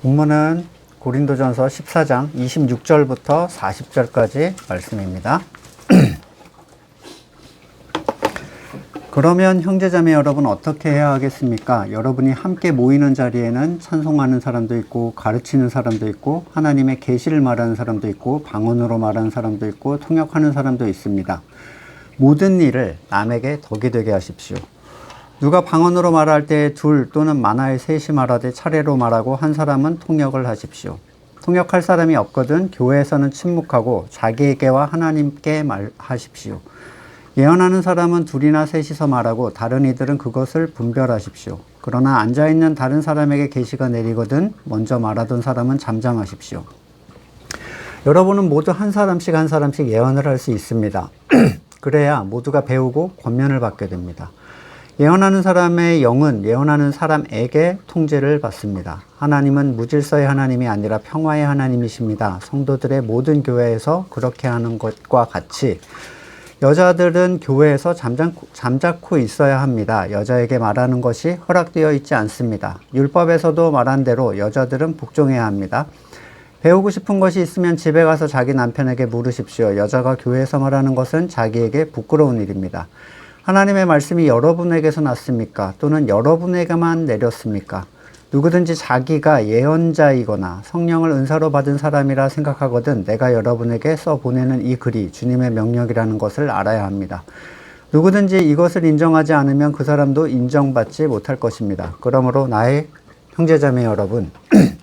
본문은 고린도전서 14장 26절부터 40절까지 말씀입니다. 그러면 형제자매 여러분 어떻게 해야 하겠습니까? 여러분이 함께 모이는 자리에는 찬송하는 사람도 있고 가르치는 사람도 있고 하나님의 계시를 말하는 사람도 있고 방언으로 말하는 사람도 있고 통역하는 사람도 있습니다. 모든 일을 남에게 덕이 되게 하십시오. 누가 방언으로 말할 때 둘 또는 많아야 셋이 말하되 차례로 말하고 한 사람은 통역을 하십시오. 통역할 사람이 없거든 교회에서는 침묵하고 자기에게와 하나님께 말하십시오. 예언하는 사람은 둘이나 셋이서 말하고 다른 이들은 그것을 분별하십시오. 그러나 앉아있는 다른 사람에게 계시가 내리거든 먼저 말하던 사람은 잠잠하십시오. 여러분은 모두 한 사람씩 예언을 할 수 있습니다. 그래야 모두가 배우고 권면을 받게 됩니다. 예언하는 사람의 영은 예언하는 사람에게 통제를 받습니다. 하나님은 무질서의 하나님이 아니라 평화의 하나님이십니다. 성도들의 모든 교회에서 그렇게 하는 것과 같이 여자들은 교회에서 잠자코 있어야 합니다. 여자에게 말하는 것이 허락되어 있지 않습니다. 율법에서도 말한 대로 여자들은 복종해야 합니다. 배우고 싶은 것이 있으면 집에 가서 자기 남편에게 물으십시오. 여자가 교회에서 말하는 것은 자기에게 부끄러운 일입니다. 하나님의 말씀이 여러분에게서 났습니까? 또는 여러분에게만 내렸습니까? 누구든지 자기가 예언자이거나 성령을 은사로 받은 사람이라 생각하거든 내가 여러분에게 써보내는 이 글이 주님의 명령이라는 것을 알아야 합니다. 누구든지 이것을 인정하지 않으면 그 사람도 인정받지 못할 것입니다. 그러므로 나의 형제자매 여러분,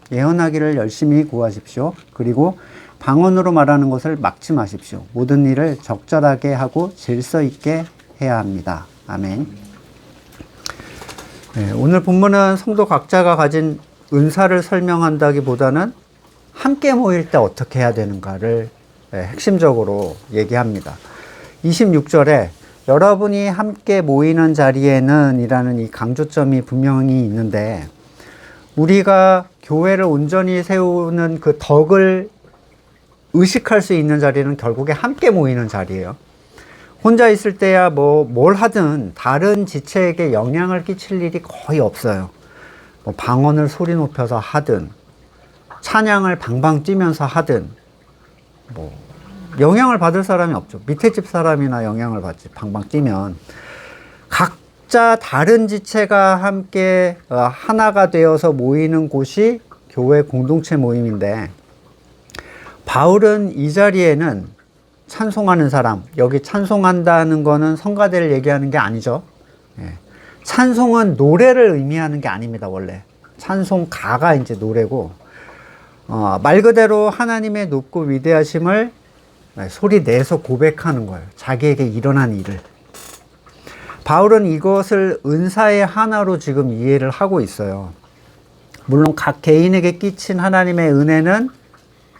예언하기를 열심히 구하십시오. 그리고 방언으로 말하는 것을 막지 마십시오. 모든 일을 적절하게 하고 질서 있게 해야 합니다. 아멘. 네, 오늘 본문은 성도 각자가 가진 은사를 설명한다기보다는 함께 모일 때 어떻게 해야 되는가를 핵심적으로 얘기합니다. 26절에 여러분이 함께 모이는 자리에는 이라는 이 강조점이 분명히 있는데 우리가 교회를 온전히 세우는 그 덕을 의식할 수 있는 자리는 결국에 함께 모이는 자리예요. 혼자 있을 때야 뭘 하든 다른 지체에게 영향을 끼칠 일이 거의 없어요. 방언을 소리 높여서 하든 찬양을 방방 뛰면서 하든 영향을 받을 사람이 없죠. 밑에 집 사람이나 영향을 받지 방방 뛰면. 각자 다른 지체가 함께 하나가 되어서 모이는 곳이 교회 공동체 모임인데 바울은 이 자리에는 찬송하는 사람, 여기 찬송한다는 거는 성가대를 얘기하는 게 아니죠. 찬송은 노래를 의미하는 게 아닙니다, 원래. 찬송가가 이제 노래고, 말 그대로 하나님의 높고 위대하심을 소리 내서 고백하는 거예요. 자기에게 일어난 일을. 바울은 이것을 은사의 하나로 지금 이해를 하고 있어요. 물론 각 개인에게 끼친 하나님의 은혜는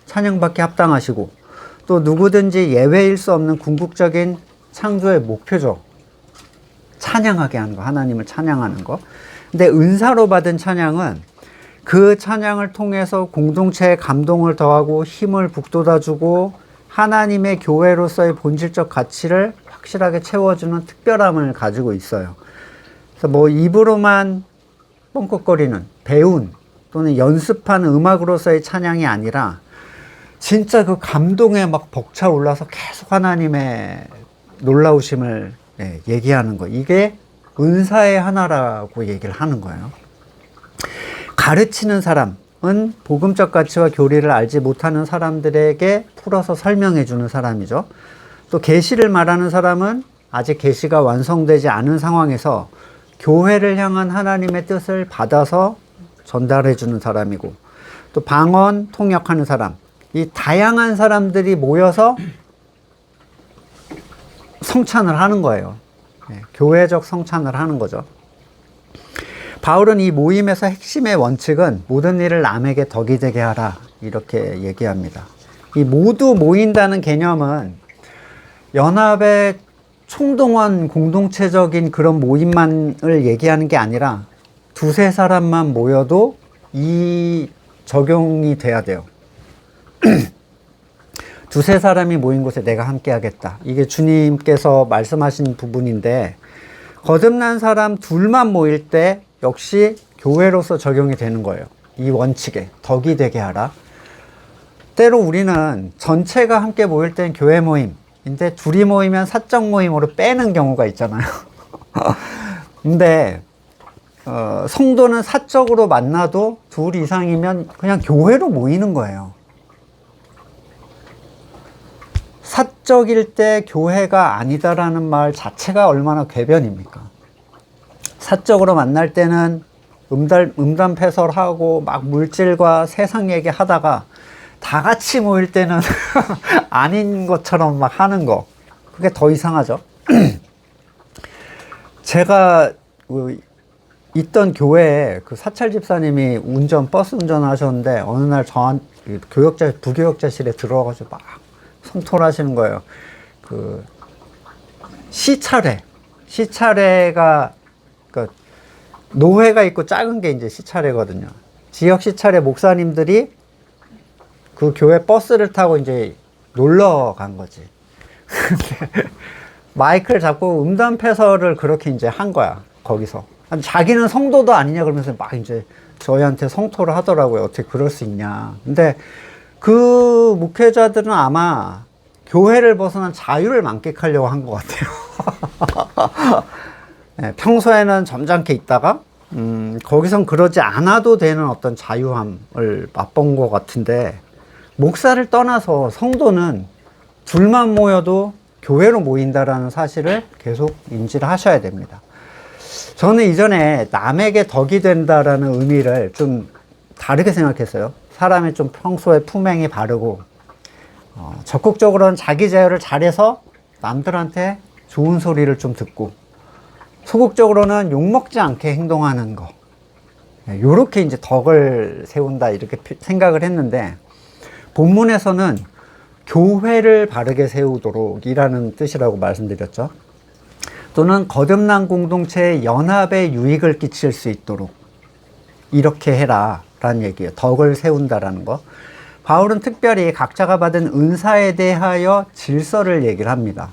찬양받기 합당하시고, 또 누구든지 예외일 수 없는 궁극적인 창조의 목표죠. 찬양하게 하는 거, 하나님을 찬양하는 거. 근데 은사로 받은 찬양은 그 찬양을 통해서 공동체에 감동을 더하고 힘을 북돋아주고 하나님의 교회로서의 본질적 가치를 확실하게 채워주는 특별함을 가지고 있어요. 그래서 입으로만 뻥긋거리는 배운 또는 연습한 음악으로서의 찬양이 아니라 진짜 그 감동에 막 벅차올라서 계속 하나님의 놀라우심을 얘기하는 거. 이게 은사의 하나라고 얘기를 하는 거예요. 가르치는 사람은 복음적 가치와 교리를 알지 못하는 사람들에게 풀어서 설명해 주는 사람이죠. 또 계시를 말하는 사람은 아직 계시가 완성되지 않은 상황에서 교회를 향한 하나님의 뜻을 받아서 전달해 주는 사람이고, 또 방언 통역하는 사람, 이 다양한 사람들이 모여서 성찬을 하는 거예요. 교회적 성찬을 하는 거죠. 바울은 이 모임에서 핵심의 원칙은 모든 일을 남에게 덕이 되게 하라 이렇게 얘기합니다. 이 모두 모인다는 개념은 연합의 총동원 공동체적인 그런 모임만을 얘기하는 게 아니라 두세 사람만 모여도 이 적용이 돼야 돼요. 두세 사람이 모인 곳에 내가 함께 하겠다. 이게 주님께서 말씀하신 부분인데 거듭난 사람 둘만 모일 때 역시 교회로서 적용이 되는 거예요. 이 원칙에 덕이 되게 하라. 때로 우리는 전체가 함께 모일 땐 교회 모임인데 둘이 모이면 사적 모임으로 빼는 경우가 있잖아요. 근데 성도는 사적으로 만나도 둘 이상이면 그냥 교회로 모이는 거예요. 사적일 때 교회가 아니다라는 말 자체가 얼마나 궤변입니까? 사적으로 만날 때는 음담패설하고 막 물질과 세상 얘기 하다가 다 같이 모일 때는 아닌 것처럼 막 하는 거. 그게 더 이상하죠. 제가 있던 교회에 그 사찰 집사님이 버스 운전을 하셨는데 어느 날 부교역자실에 들어와가지고 막 성토를 하시는 거예요. 그 시차례가 그 노회가 있고 작은 게 이제 시차례거든요. 지역 시차례 목사님들이 그 교회 버스를 타고 이제 놀러 간 거지. 근데 마이크를 잡고 음담패설을 그렇게 이제 한 거야, 거기서. 자기는 성도도 아니냐 그러면서 막 이제 저희한테 성토를 하더라고요. 어떻게 그럴 수 있냐. 근데 그 목회자들은 아마 교회를 벗어난 자유를 만끽하려고 한 것 같아요. 네, 평소에는 점잖게 있다가 거기선 그러지 않아도 되는 어떤 자유함을 맛본 것 같은데, 목사를 떠나서 성도는 둘만 모여도 교회로 모인다라는 사실을 계속 인지를 하셔야 됩니다. 저는 이전에 남에게 덕이 된다라는 의미를 좀 다르게 생각했어요. 사람이 좀 평소에 품행이 바르고 적극적으로는 자기 제어를 잘해서 남들한테 좋은 소리를 좀 듣고, 소극적으로는 욕먹지 않게 행동하는 거. 요렇게 이제 덕을 세운다 이렇게 생각을 했는데, 본문에서는 교회를 바르게 세우도록 이라는 뜻이라고 말씀드렸죠. 또는 거듭난 공동체의 연합에 유익을 끼칠 수 있도록 이렇게 해라 라는 얘기예요. 덕을 세운다라는 거. 바울은 특별히 각자가 받은 은사에 대하여 질서를 얘기를 합니다.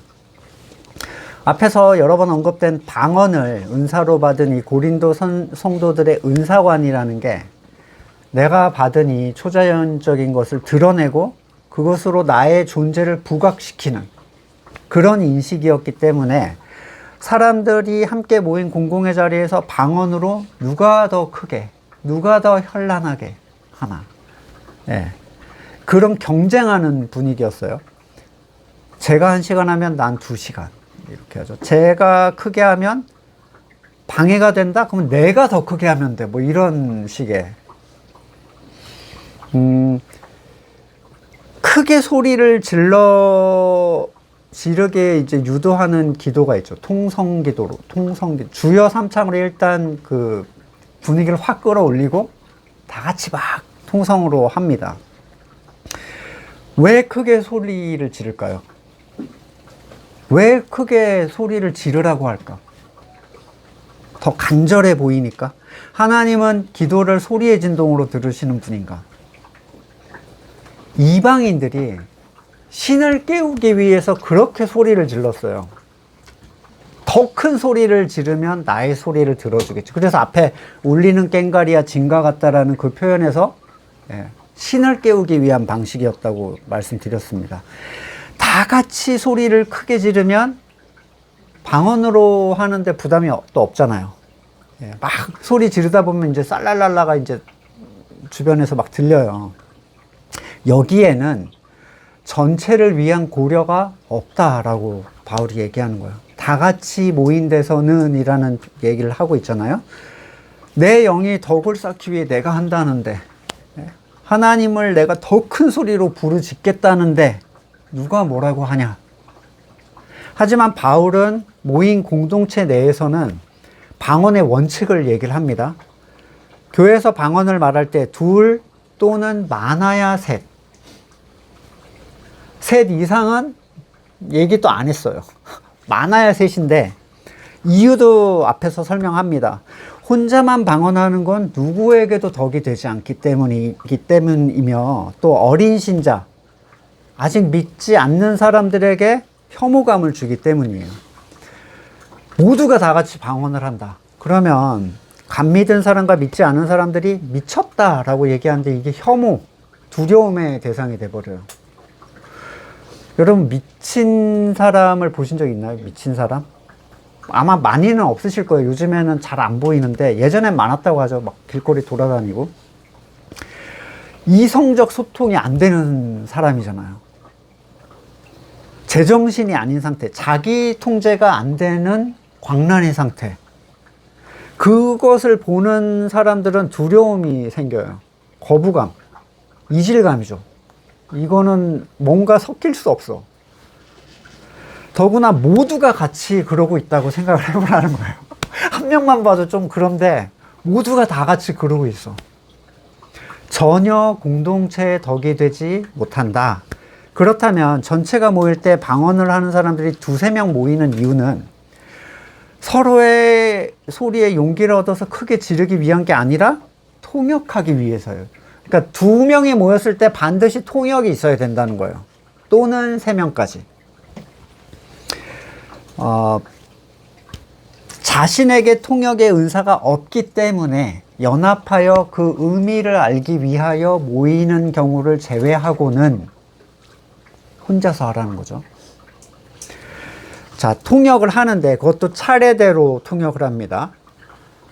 앞에서 여러 번 언급된 방언을 은사로 받은 이 고린도 성도들의 은사관이라는 게 내가 받은 이 초자연적인 것을 드러내고 그것으로 나의 존재를 부각시키는 그런 인식이었기 때문에 사람들이 함께 모인 공공의 자리에서 방언으로 누가 더 크게, 누가 더 현란하게 하나. 예. 그런 경쟁하는 분위기였어요. 제가 1시간 하면 난 2시간. 이렇게 하죠. 제가 크게 하면 방해가 된다? 그러면 내가 더 크게 하면 돼. 뭐 이런 식의. 크게 소리를 지르게 이제 유도하는 기도가 있죠. 통성기도로. 주여 삼창으로 일단 그 분위기를 확 끌어올리고 다 같이 막 통성으로 합니다. 왜 크게 소리를 지를까요? 왜 크게 소리를 지르라고 할까? 더 간절해 보이니까? 하나님은 기도를 소리의 진동으로 들으시는 분인가? 이방인들이 신을 깨우기 위해서 그렇게 소리를 질렀어요. 더 큰 소리를 지르면 나의 소리를 들어주겠지. 그래서 앞에 울리는 꽹과리와 징과 같다라는 그 표현에서 신을 깨우기 위한 방식이었다고 말씀드렸습니다. 다 같이 소리를 크게 지르면 방언으로 하는데 부담이 또 없잖아요. 막 소리 지르다 보면 이제 쌀랄랄라가 이제 주변에서 막 들려요. 여기에는 전체를 위한 고려가 없다라고 바울이 얘기하는 거예요. 다 같이 모인 데서는 이라는 얘기를 하고 있잖아요. 내 영이 덕을 쌓기 위해 내가 한다는데, 하나님을 내가 더 큰 소리로 부르짖겠다는데 누가 뭐라고 하냐. 하지만 바울은 모인 공동체 내에서는 방언의 원칙을 얘기를 합니다. 교회에서 방언을 말할 때 둘 또는 많아야 셋. 셋 이상은 얘기 또 안 했어요. 많아야 셋인데 이유도 앞에서 설명합니다. 혼자만 방언하는 건 누구에게도 덕이 되지 않기 때문이며, 또 어린 신자, 아직 믿지 않는 사람들에게 혐오감을 주기 때문이에요. 모두가 다 같이 방언을 한다. 그러면 간 믿은 사람과 믿지 않은 사람들이 미쳤다라고 얘기하는데 이게 혐오, 두려움의 대상이 돼버려요. 여러분 미친 사람을 보신 적 있나요? 미친 사람? 아마 많이는 없으실 거예요. 요즘에는 잘 안 보이는데 예전엔 많았다고 하죠. 막 길거리 돌아다니고. 이성적 소통이 안 되는 사람이잖아요. 제정신이 아닌 상태, 자기 통제가 안 되는 광란의 상태. 그것을 보는 사람들은 두려움이 생겨요. 거부감, 이질감이죠. 이거는 뭔가 섞일 수 없어. 더구나 모두가 같이 그러고 있다고 생각을 해보라는 거예요. 한 명만 봐도 좀 그런데 모두가 다 같이 그러고 있어. 전혀 공동체의 덕이 되지 못한다. 그렇다면 전체가 모일 때 방언을 하는 사람들이 두세 명 모이는 이유는 서로의 소리에 용기를 얻어서 크게 지르기 위한 게 아니라 통역하기 위해서요. 그러니까 두 명이 모였을 때 반드시 통역이 있어야 된다는 거예요. 또는 세 명까지. 자신에게 통역의 은사가 없기 때문에 연합하여 그 의미를 알기 위하여 모이는 경우를 제외하고는 혼자서 하라는 거죠. 자, 통역을 하는데 그것도 차례대로 통역을 합니다.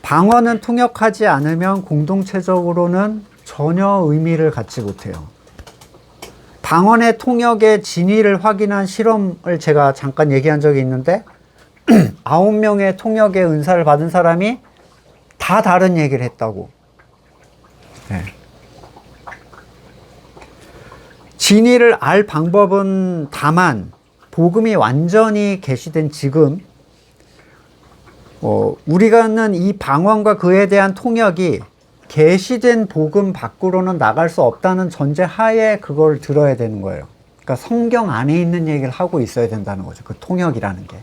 방언은 통역하지 않으면 공동체적으로는 전혀 의미를 갖지 못해요. 방언의 통역의 진위를 확인한 실험을 제가 잠깐 얘기한 적이 있는데 9명의 통역의 은사를 받은 사람이 다 다른 얘기를 했다고. 네. 진위를 알 방법은 다만 복음이 완전히 계시된 지금 우리가는 이 방언과 그에 대한 통역이 계시된 복음 밖으로는 나갈 수 없다는 전제 하에 그걸 들어야 되는 거예요. 그러니까 성경 안에 있는 얘기를 하고 있어야 된다는 거죠. 그 통역이라는 게.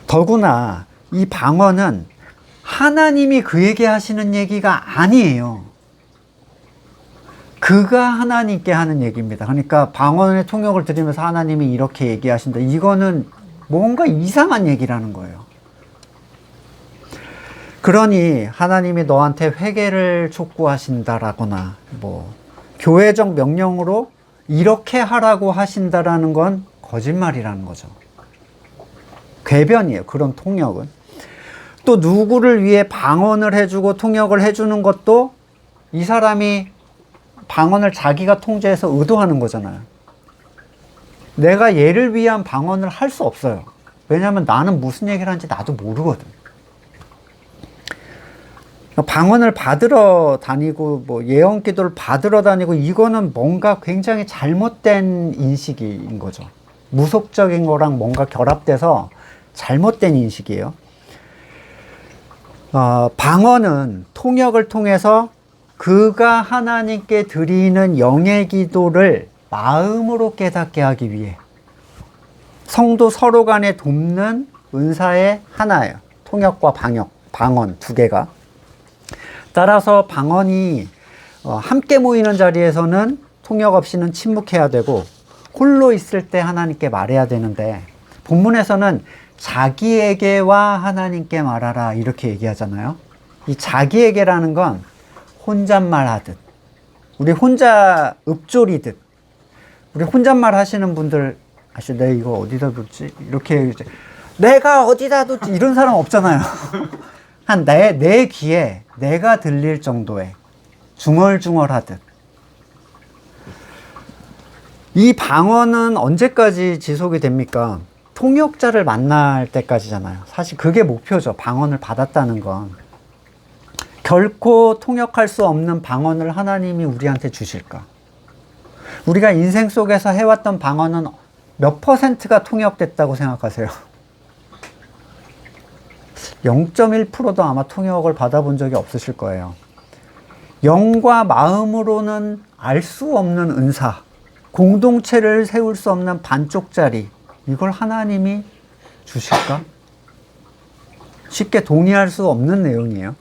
더구나 이 방언은 하나님이 그에게 하시는 얘기가 아니에요. 그가 하나님께 하는 얘기입니다. 그러니까 방언의 통역을 들으면서 하나님이 이렇게 얘기하신다. 이거는 뭔가 이상한 얘기라는 거예요. 그러니 하나님이 너한테 회개를 촉구하신다라거나 교회적 명령으로 이렇게 하라고 하신다라는 건 거짓말이라는 거죠. 궤변이에요. 그런 통역은. 또 누구를 위해 방언을 해주고 통역을 해주는 것도 이 사람이 방언을 자기가 통제해서 의도하는 거잖아요. 내가 얘를 위한 방언을 할 수 없어요. 왜냐하면 나는 무슨 얘기를 하는지 나도 모르거든. 방언을 받으러 다니고 예언 기도를 받으러 다니고 이거는 뭔가 굉장히 잘못된 인식인 거죠. 무속적인 거랑 뭔가 결합돼서 잘못된 인식이에요. 방언은 통역을 통해서 그가 하나님께 드리는 영의 기도를 마음으로 깨닫게 하기 위해 성도 서로 간에 돕는 은사의 하나예요. 통역과 방언 두 개가. 따라서 방언이 함께 모이는 자리에서는 통역 없이는 침묵해야 되고 홀로 있을 때 하나님께 말해야 되는데 본문에서는 자기에게와 하나님께 말하라 이렇게 얘기하잖아요. 이 자기에게라는 건 혼잣말 하듯 우리 혼자 읊조리듯 우리 혼잣말 하시는 분들 아시죠? 내가 이거 어디다 뒀지? 이렇게 내가 어디다 뒀지? 이런 사람 없잖아요. 한 내 귀에 내가 들릴 정도의 중얼중얼하듯. 이 방언은 언제까지 지속이 됩니까? 통역자를 만날 때까지잖아요. 사실 그게 목표죠. 방언을 받았다는 건. 결코 통역할 수 없는 방언을 하나님이 우리한테 주실까? 우리가 인생 속에서 해왔던 방언은 몇 %가 통역됐다고 생각하세요? 0.1%도 아마 통역을 받아본 적이 없으실 거예요. 영과 마음으로는 알 수 없는 은사, 공동체를 세울 수 없는 반쪽짜리, 이걸 하나님이 주실까? 쉽게 동의할 수 없는 내용이에요.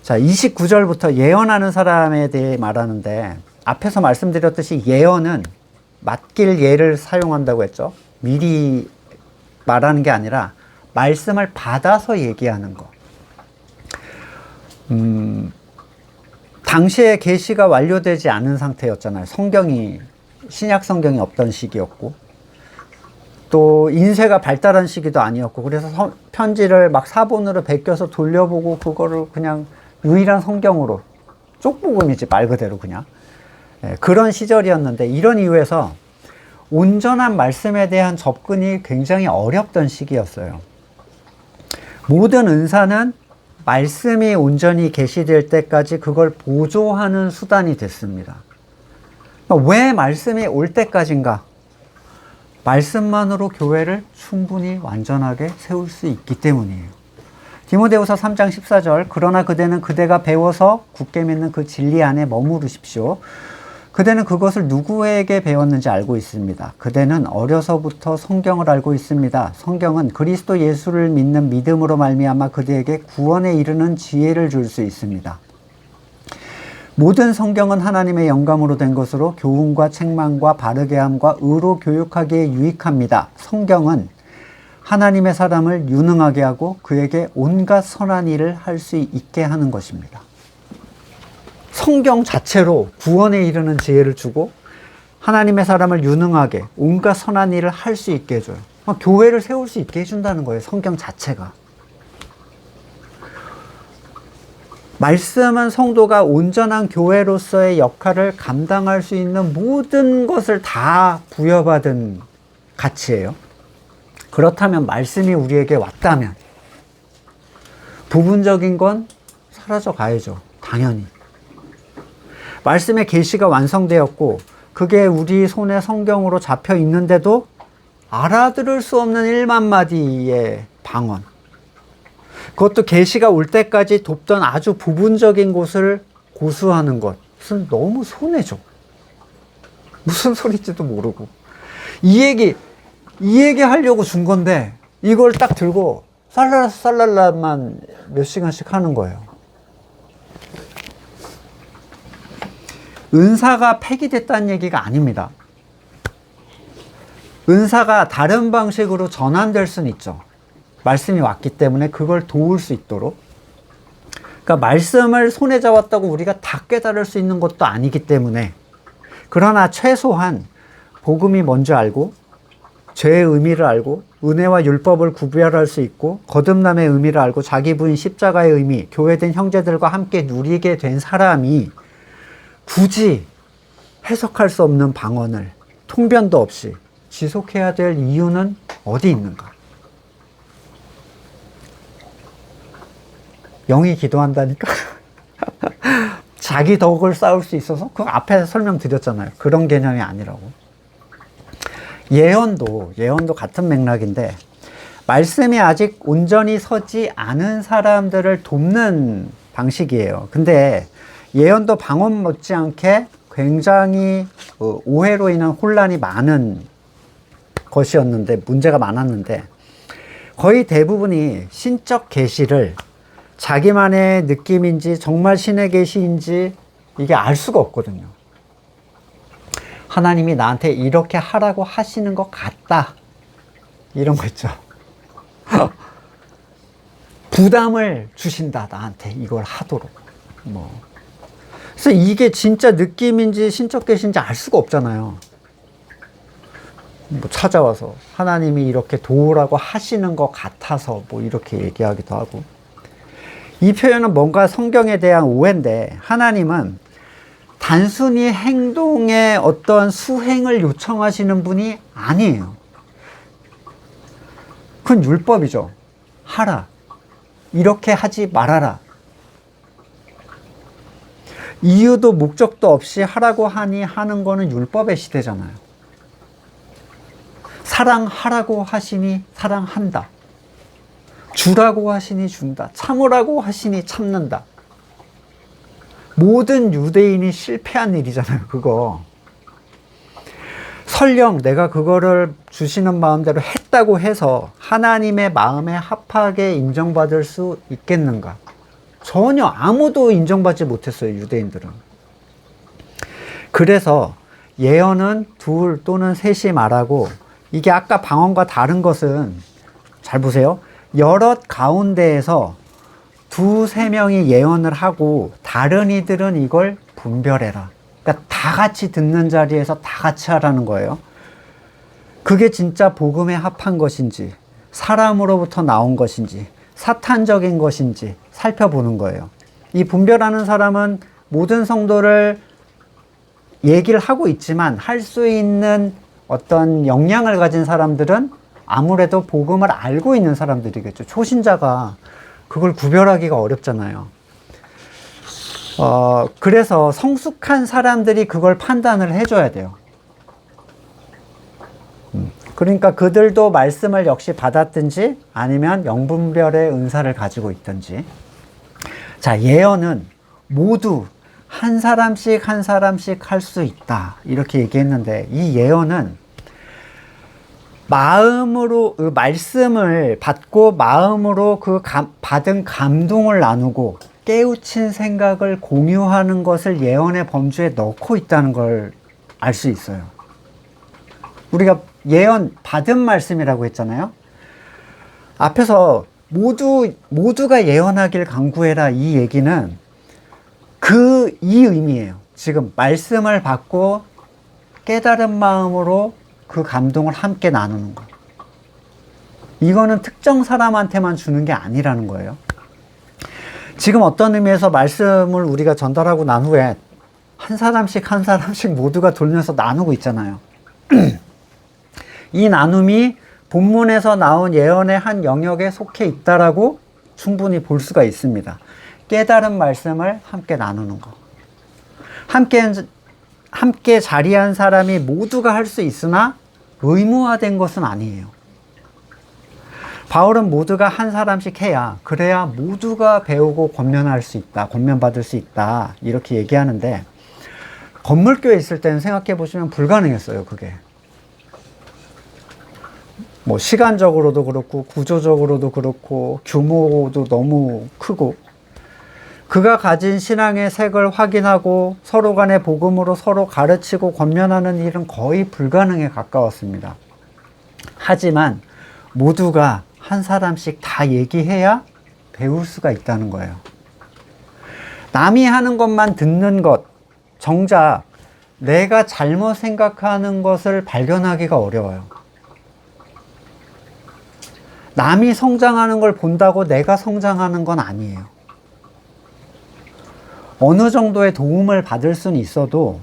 자, 29절부터 예언하는 사람에 대해 말하는데 앞에서 말씀드렸듯이 예언은 맡길 예를 사용한다고 했죠. 미리 말하는 게 아니라 말씀을 받아서 얘기하는 거. 당시에 계시가 완료되지 않은 상태였잖아요. 신약 성경이 없던 시기였고, 또 인쇄가 발달한 시기도 아니었고, 그래서 편지를 막 사본으로 베껴서 돌려보고 그거를 그냥 유일한 성경으로, 쪽복음이지 말 그대로 그냥 그런 시절이었는데, 이런 이유에서 온전한 말씀에 대한 접근이 굉장히 어렵던 시기였어요. 모든 은사는 말씀이 온전히 계시될 때까지 그걸 보조하는 수단이 됐습니다. 왜 말씀이 올 때까지인가? 말씀만으로 교회를 충분히 완전하게 세울 수 있기 때문이에요. 디모데후서 3장 14절, 그러나 그대는 그대가 배워서 굳게 믿는 그 진리 안에 머무르십시오. 그대는 그것을 누구에게 배웠는지 알고 있습니다. 그대는 어려서부터 성경을 알고 있습니다. 성경은 그리스도 예수를 믿는 믿음으로 말미암아 그대에게 구원에 이르는 지혜를 줄 수 있습니다. 모든 성경은 하나님의 영감으로 된 것으로 교훈과 책망과 바르게 함과 의로 교육하기에 유익합니다. 성경은 하나님의 사람을 유능하게 하고 그에게 온갖 선한 일을 할 수 있게 하는 것입니다. 성경 자체로 구원에 이르는 지혜를 주고 하나님의 사람을 유능하게 온갖 선한 일을 할 수 있게 해줘요. 교회를 세울 수 있게 해준다는 거예요. 성경 자체가. 말씀은 성도가 온전한 교회로서의 역할을 감당할 수 있는 모든 것을 다 부여받은 가치예요. 그렇다면 말씀이 우리에게 왔다면 부분적인 건 사라져 가야죠. 당연히. 말씀의 계시가 완성되었고 그게 우리 손에 성경으로 잡혀 있는데도 알아들을 수 없는 1만 마디의 방언, 그것도 계시가 올 때까지 돕던 아주 부분적인 곳을 고수하는 것은 너무 손해죠. 무슨 소리인지도 모르고 이 얘기 하려고 준 건데 이걸 딱 들고 살랄라만 몇 시간씩 하는 거예요. 은사가 폐기됐다는 얘기가 아닙니다. 은사가 다른 방식으로 전환될 수는 있죠. 말씀이 왔기 때문에 그걸 도울 수 있도록. 그러니까 말씀을 손에 잡았다고 우리가 다 깨달을 수 있는 것도 아니기 때문에, 그러나 최소한 복음이 뭔지 알고 죄의 의미를 알고 은혜와 율법을 구별할 수 있고 거듭남의 의미를 알고 자기 부인 십자가의 의미, 교회된 형제들과 함께 누리게 된 사람이 굳이 해석할 수 없는 방언을 통변도 없이 지속해야 될 이유는 어디 있는가? 영이 기도한다니까? 자기 덕을 쌓을 수 있어서? 그거 앞에 설명드렸잖아요. 그런 개념이 아니라고. 예언도 같은 맥락인데, 말씀이 아직 온전히 서지 않은 사람들을 돕는 방식이에요. 근데 예언도 방언 못지않게 굉장히 오해로 인한 혼란이 많은 것이었는데, 문제가 많았는데, 거의 대부분이 신적 계시를 자기만의 느낌인지 정말 신의 계시인지 이게 알 수가 없거든요. 하나님이 나한테 이렇게 하라고 하시는 것 같다, 이런 거 있죠. 부담을 주신다, 나한테 이걸 하도록. 그래서 이게 진짜 느낌인지 신적 계시인지 알 수가 없잖아요. 찾아와서 하나님이 이렇게 도우라고 하시는 것 같아서 이렇게 얘기하기도 하고. 이 표현은 뭔가 성경에 대한 오해인데, 하나님은 단순히 행동의 어떤 수행을 요청하시는 분이 아니에요. 그건 율법이죠. 하라. 이렇게 하지 말아라. 이유도 목적도 없이 하라고 하니 하는 거는 율법의 시대잖아요. 사랑하라고 하시니 사랑한다. 주라고 하시니 준다. 참으라고 하시니 참는다. 모든 유대인이 실패한 일이잖아요, 그거. 설령 내가 그거를 주시는 마음대로 했다고 해서 하나님의 마음에 합하게 인정받을 수 있겠는가? 전혀 아무도 인정받지 못했어요, 유대인들은. 그래서 예언은 둘 또는 셋이 말하고, 이게 아까 방언과 다른 것은, 잘 보세요. 여럿 가운데에서 두세 명이 예언을 하고 다른 이들은 이걸 분별해라. 그러니까 다 같이 듣는 자리에서 다 같이 하라는 거예요. 그게 진짜 복음에 합한 것인지, 사람으로부터 나온 것인지, 사탄적인 것인지 살펴보는 거예요. 이 분별하는 사람은 모든 성도를 얘기를 하고 있지만 할 수 있는 어떤 역량을 가진 사람들은 아무래도 복음을 알고 있는 사람들이겠죠. 초신자가 그걸 구별하기가 어렵잖아요. 그래서 성숙한 사람들이 그걸 판단을 해줘야 돼요. 그러니까 그들도 말씀을 역시 받았든지 아니면 영분별의 은사를 가지고 있든지. 자, 예언은 모두 한 사람씩 한 사람씩 할 수 있다. 이렇게 얘기했는데 이 예언은 마음으로 그 말씀을 받고 마음으로 그 받은 감동을 나누고 깨우친 생각을 공유하는 것을 예언의 범주에 넣고 있다는 걸 알 수 있어요. 우리가 예언 받은 말씀이라고 했잖아요. 앞에서 모두가 예언하길 간구해라 이 얘기는 이 의미예요. 지금 말씀을 받고 깨달은 마음으로 그 감동을 함께 나누는 거. 이거는 특정 사람한테만 주는 게 아니라는 거예요. 지금 어떤 의미에서 말씀을 우리가 전달하고 난 후에 한 사람씩 한 사람씩 모두가 돌면서 나누고 있잖아요. 이 나눔이 본문에서 나온 예언의 한 영역에 속해 있다라고 충분히 볼 수가 있습니다. 깨달은 말씀을 함께 나누는 거. 함께 자리한 사람이 모두가 할 수 있으나 의무화된 것은 아니에요. 바울은 모두가 한 사람씩 해야 그래야 모두가 배우고 권면할 수 있다, 권면받을 수 있다 이렇게 얘기하는데 건물교에 있을 때는 생각해 보시면 불가능했어요. 그게 뭐 시간적으로도 그렇고 구조적으로도 그렇고 규모도 너무 크고 그가 가진 신앙의 색을 확인하고 서로 간의 복음으로 서로 가르치고 권면하는 일은 거의 불가능에 가까웠습니다. 하지만 모두가 한 사람씩 다 얘기해야 배울 수가 있다는 거예요. 남이 하는 것만 듣는 것, 정작 내가 잘못 생각하는 것을 발견하기가 어려워요. 남이 성장하는 걸 본다고 내가 성장하는 건 아니에요. 어느 정도의 도움을 받을 수는 있어도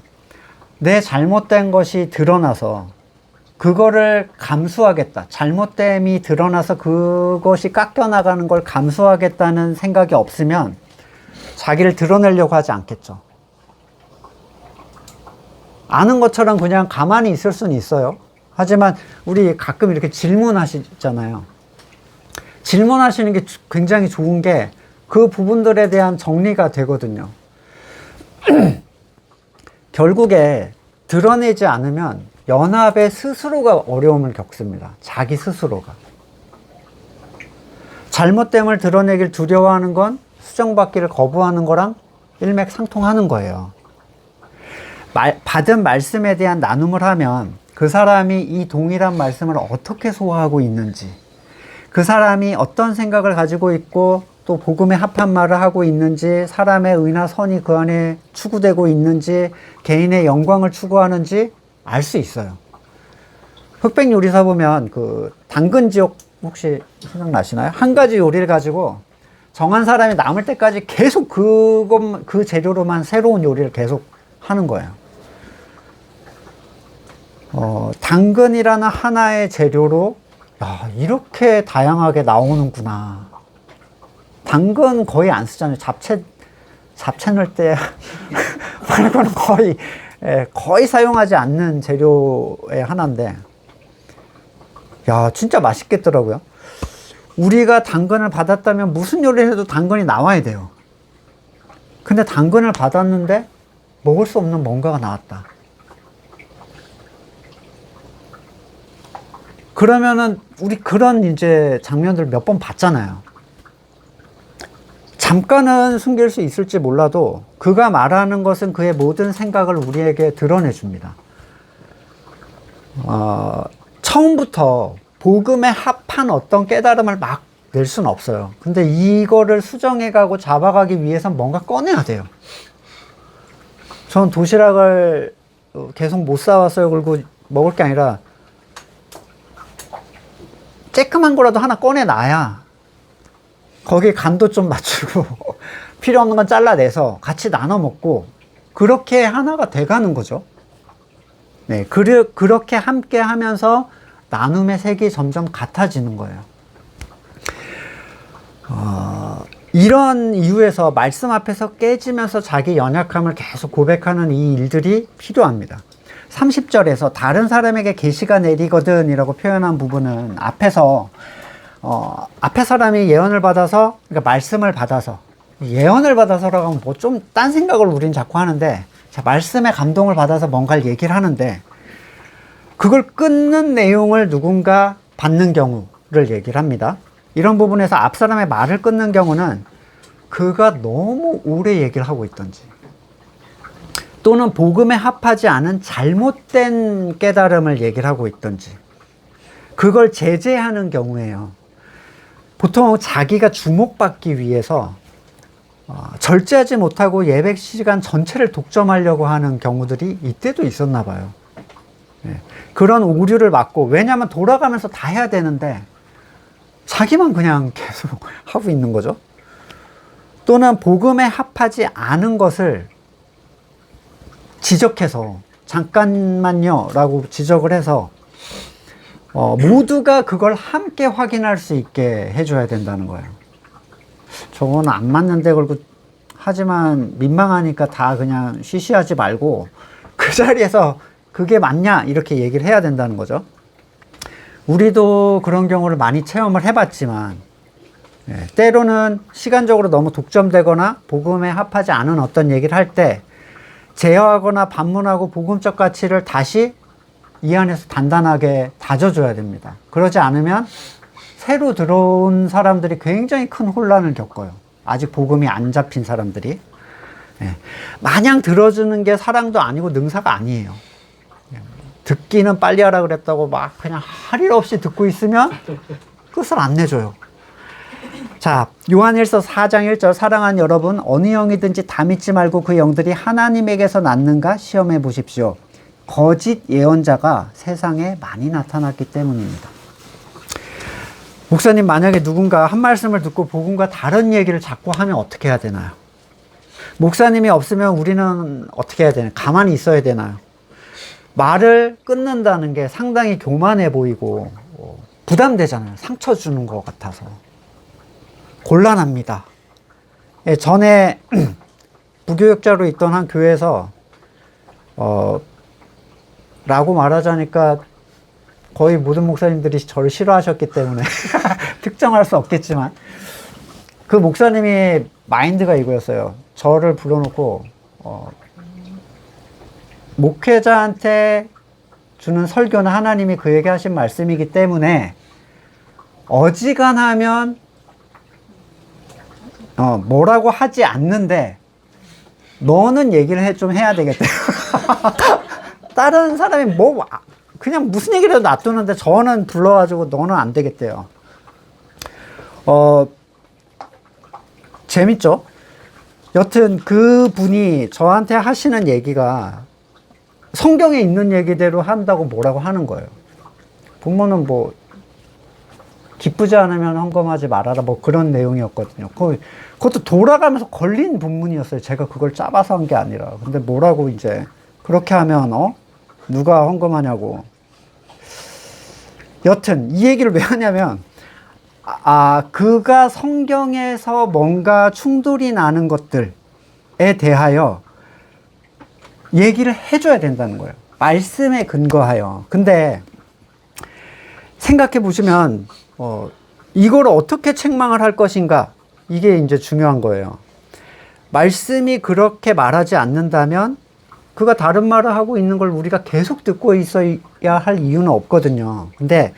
내 잘못된 것이 드러나서 그거를 감수하겠다. 잘못됨이 드러나서 그것이 깎여나가는 걸 감수하겠다는 생각이 없으면 자기를 드러내려고 하지 않겠죠. 아는 것처럼 그냥 가만히 있을 수는 있어요. 하지만 우리 가끔 이렇게 질문하시잖아요. 질문하시는 게 굉장히 좋은 게 그 부분들에 대한 정리가 되거든요. 결국에 드러내지 않으면 연합의 스스로가 어려움을 겪습니다. 자기 스스로가. 잘못됨을 드러내길 두려워하는 건 수정받기를 거부하는 거랑 일맥상통하는 거예요. 받은 말씀에 대한 나눔을 하면 그 사람이 이 동일한 말씀을 어떻게 소화하고 있는지, 그 사람이 어떤 생각을 가지고 있고 또 복음에 합한 말을 하고 있는지, 사람의 의나 선이 그 안에 추구되고 있는지, 개인의 영광을 추구하는지 알 수 있어요. 흑백 요리사 보면 그 당근 지옥 혹시 생각나시나요? 한 가지 요리를 가지고 정한 사람이 남을 때까지 계속 그 재료로만 새로운 요리를 계속 하는 거예요. 당근이라는 하나의 재료로 야, 이렇게 다양하게 나오는구나. 당근 거의 안 쓰잖아요. 잡채 넣을 때 말고는 거의 사용하지 않는 재료의 하나인데, 야, 진짜 맛있겠더라고요. 우리가 당근을 받았다면 무슨 요리를 해도 당근이 나와야 돼요. 근데 당근을 받았는데 먹을 수 없는 뭔가가 나왔다. 그러면은 우리 그런 이제 장면들 몇 번 봤잖아요. 잠깐은 숨길 수 있을지 몰라도 그가 말하는 것은 그의 모든 생각을 우리에게 드러내 줍니다. 처음부터 복음에 합한 어떤 깨달음을 막 낼 수는 없어요. 근데 이거를 수정해가고 잡아가기 위해선 뭔가 꺼내야 돼요. 전 도시락을 계속 못 사왔어요. 그리고 먹을 게 아니라 쬐끔한 거라도 하나 꺼내놔야 거기에 간도 좀 맞추고 필요 없는 건 잘라내서 같이 나눠 먹고 그렇게 하나가 돼가는 거죠. 네, 그렇게 함께 하면서 나눔의 색이 점점 같아지는 거예요. 이런 이유에서 말씀 앞에서 깨지면서 자기 연약함을 계속 고백하는 이 일들이 필요합니다. 30절에서 다른 사람에게 계시가 내리거든 이라고 표현한 부분은 앞에서 앞에 사람이 예언을 받아서, 그러니까 말씀을 받아서, 예언을 받아서라고 하면 뭐 좀 딴 생각을 우린 자꾸 하는데, 자, 말씀의 감동을 받아서 뭔가를 얘기를 하는데, 그걸 끊는 내용을 누군가 받는 경우를 얘기를 합니다. 이런 부분에서 앞 사람의 말을 끊는 경우는 그가 너무 오래 얘기를 하고 있던지, 또는 복음에 합하지 않은 잘못된 깨달음을 얘기를 하고 있던지, 그걸 제재하는 경우에요. 보통 자기가 주목받기 위해서 절제하지 못하고 예배 시간 전체를 독점하려고 하는 경우들이 이때도 있었나 봐요. 네. 그런 오류를 막고, 왜냐하면 돌아가면서 다 해야 되는데 자기만 그냥 계속 하고 있는 거죠. 또는 복음에 합하지 않은 것을 지적해서 잠깐만요 라고 지적을 해서 모두가 그걸 함께 확인할 수 있게 해줘야 된다는 거예요. 저거는 안 맞는데, 그리고 하지만 민망하니까 다 그냥 쉬쉬하지 말고 그 자리에서 그게 맞냐 이렇게 얘기를 해야 된다는 거죠. 우리도 그런 경우를 많이 체험을 해봤지만, 때로는 시간적으로 너무 독점되거나 복음에 합하지 않은 어떤 얘기를 할 때 제어하거나 반문하고 복음적 가치를 다시 이 안에서 단단하게 다져줘야 됩니다. 그러지 않으면 새로 들어온 사람들이 굉장히 큰 혼란을 겪어요. 아직 복음이 안 잡힌 사람들이. 마냥 들어주는 게 사랑도 아니고 능사가 아니에요. 듣기는 빨리 하라 그랬다고 막 그냥 할 일 없이 듣고 있으면 끝을 안 내줘요. 자, 요한일서 4장 1절, 사랑하는 여러분, 어느 영이든지 다 믿지 말고 그 영들이 하나님에게서 났는가 시험해 보십시오. 거짓 예언자가 세상에 많이 나타났기 때문입니다. 목사님, 만약에 누군가 한 말씀을 듣고 복음과 다른 얘기를 자꾸 하면 어떻게 해야 되나요? 목사님이 없으면 우리는 어떻게 해야 되나요? 가만히 있어야 되나요? 말을 끊는다는 게 상당히 교만해 보이고 부담되잖아요. 상처 주는 것 같아서. 곤란합니다. 전에 부교육자로 있던 한 교회에서 라고 말하자니까 거의 모든 목사님들이 저를 싫어하셨기 때문에 특정할 수 없겠지만, 그 목사님이 마인드가 이거였어요. 저를 불러놓고 목회자한테 주는 설교는 하나님이 그에게 하신 말씀이기 때문에 어지간하면 뭐라고 하지 않는데 너는 얘기를 좀 해야 되겠다. 다른 사람이 뭐 그냥 무슨 얘기를 해도 놔두는데 저는 불러가지고 너는 안 되겠대요. 재밌죠? 여튼 그 분이 저한테 하시는 얘기가 성경에 있는 얘기대로 한다고 뭐라고 하는 거예요. 부모는 뭐 기쁘지 않으면 헌금하지 말아라, 뭐 그런 내용이었거든요. 그것도 돌아가면서 걸린 본문이었어요. 제가 그걸 짜봐서 한 게 아니라. 근데 뭐라고 이제 그렇게 하면 누가 헌금하냐고. 여튼 이 얘기를 왜 하냐면, 그가 성경에서 뭔가 충돌이 나는 것들에 대하여 얘기를 해줘야 된다는 거예요. 말씀에 근거하여. 근데 생각해 보시면 이걸 어떻게 책망을 할 것인가, 이게 이제 중요한 거예요. 말씀이 그렇게 말하지 않는다면 그가 다른 말을 하고 있는 걸 우리가 계속 듣고 있어야 할 이유는 없거든요. 근데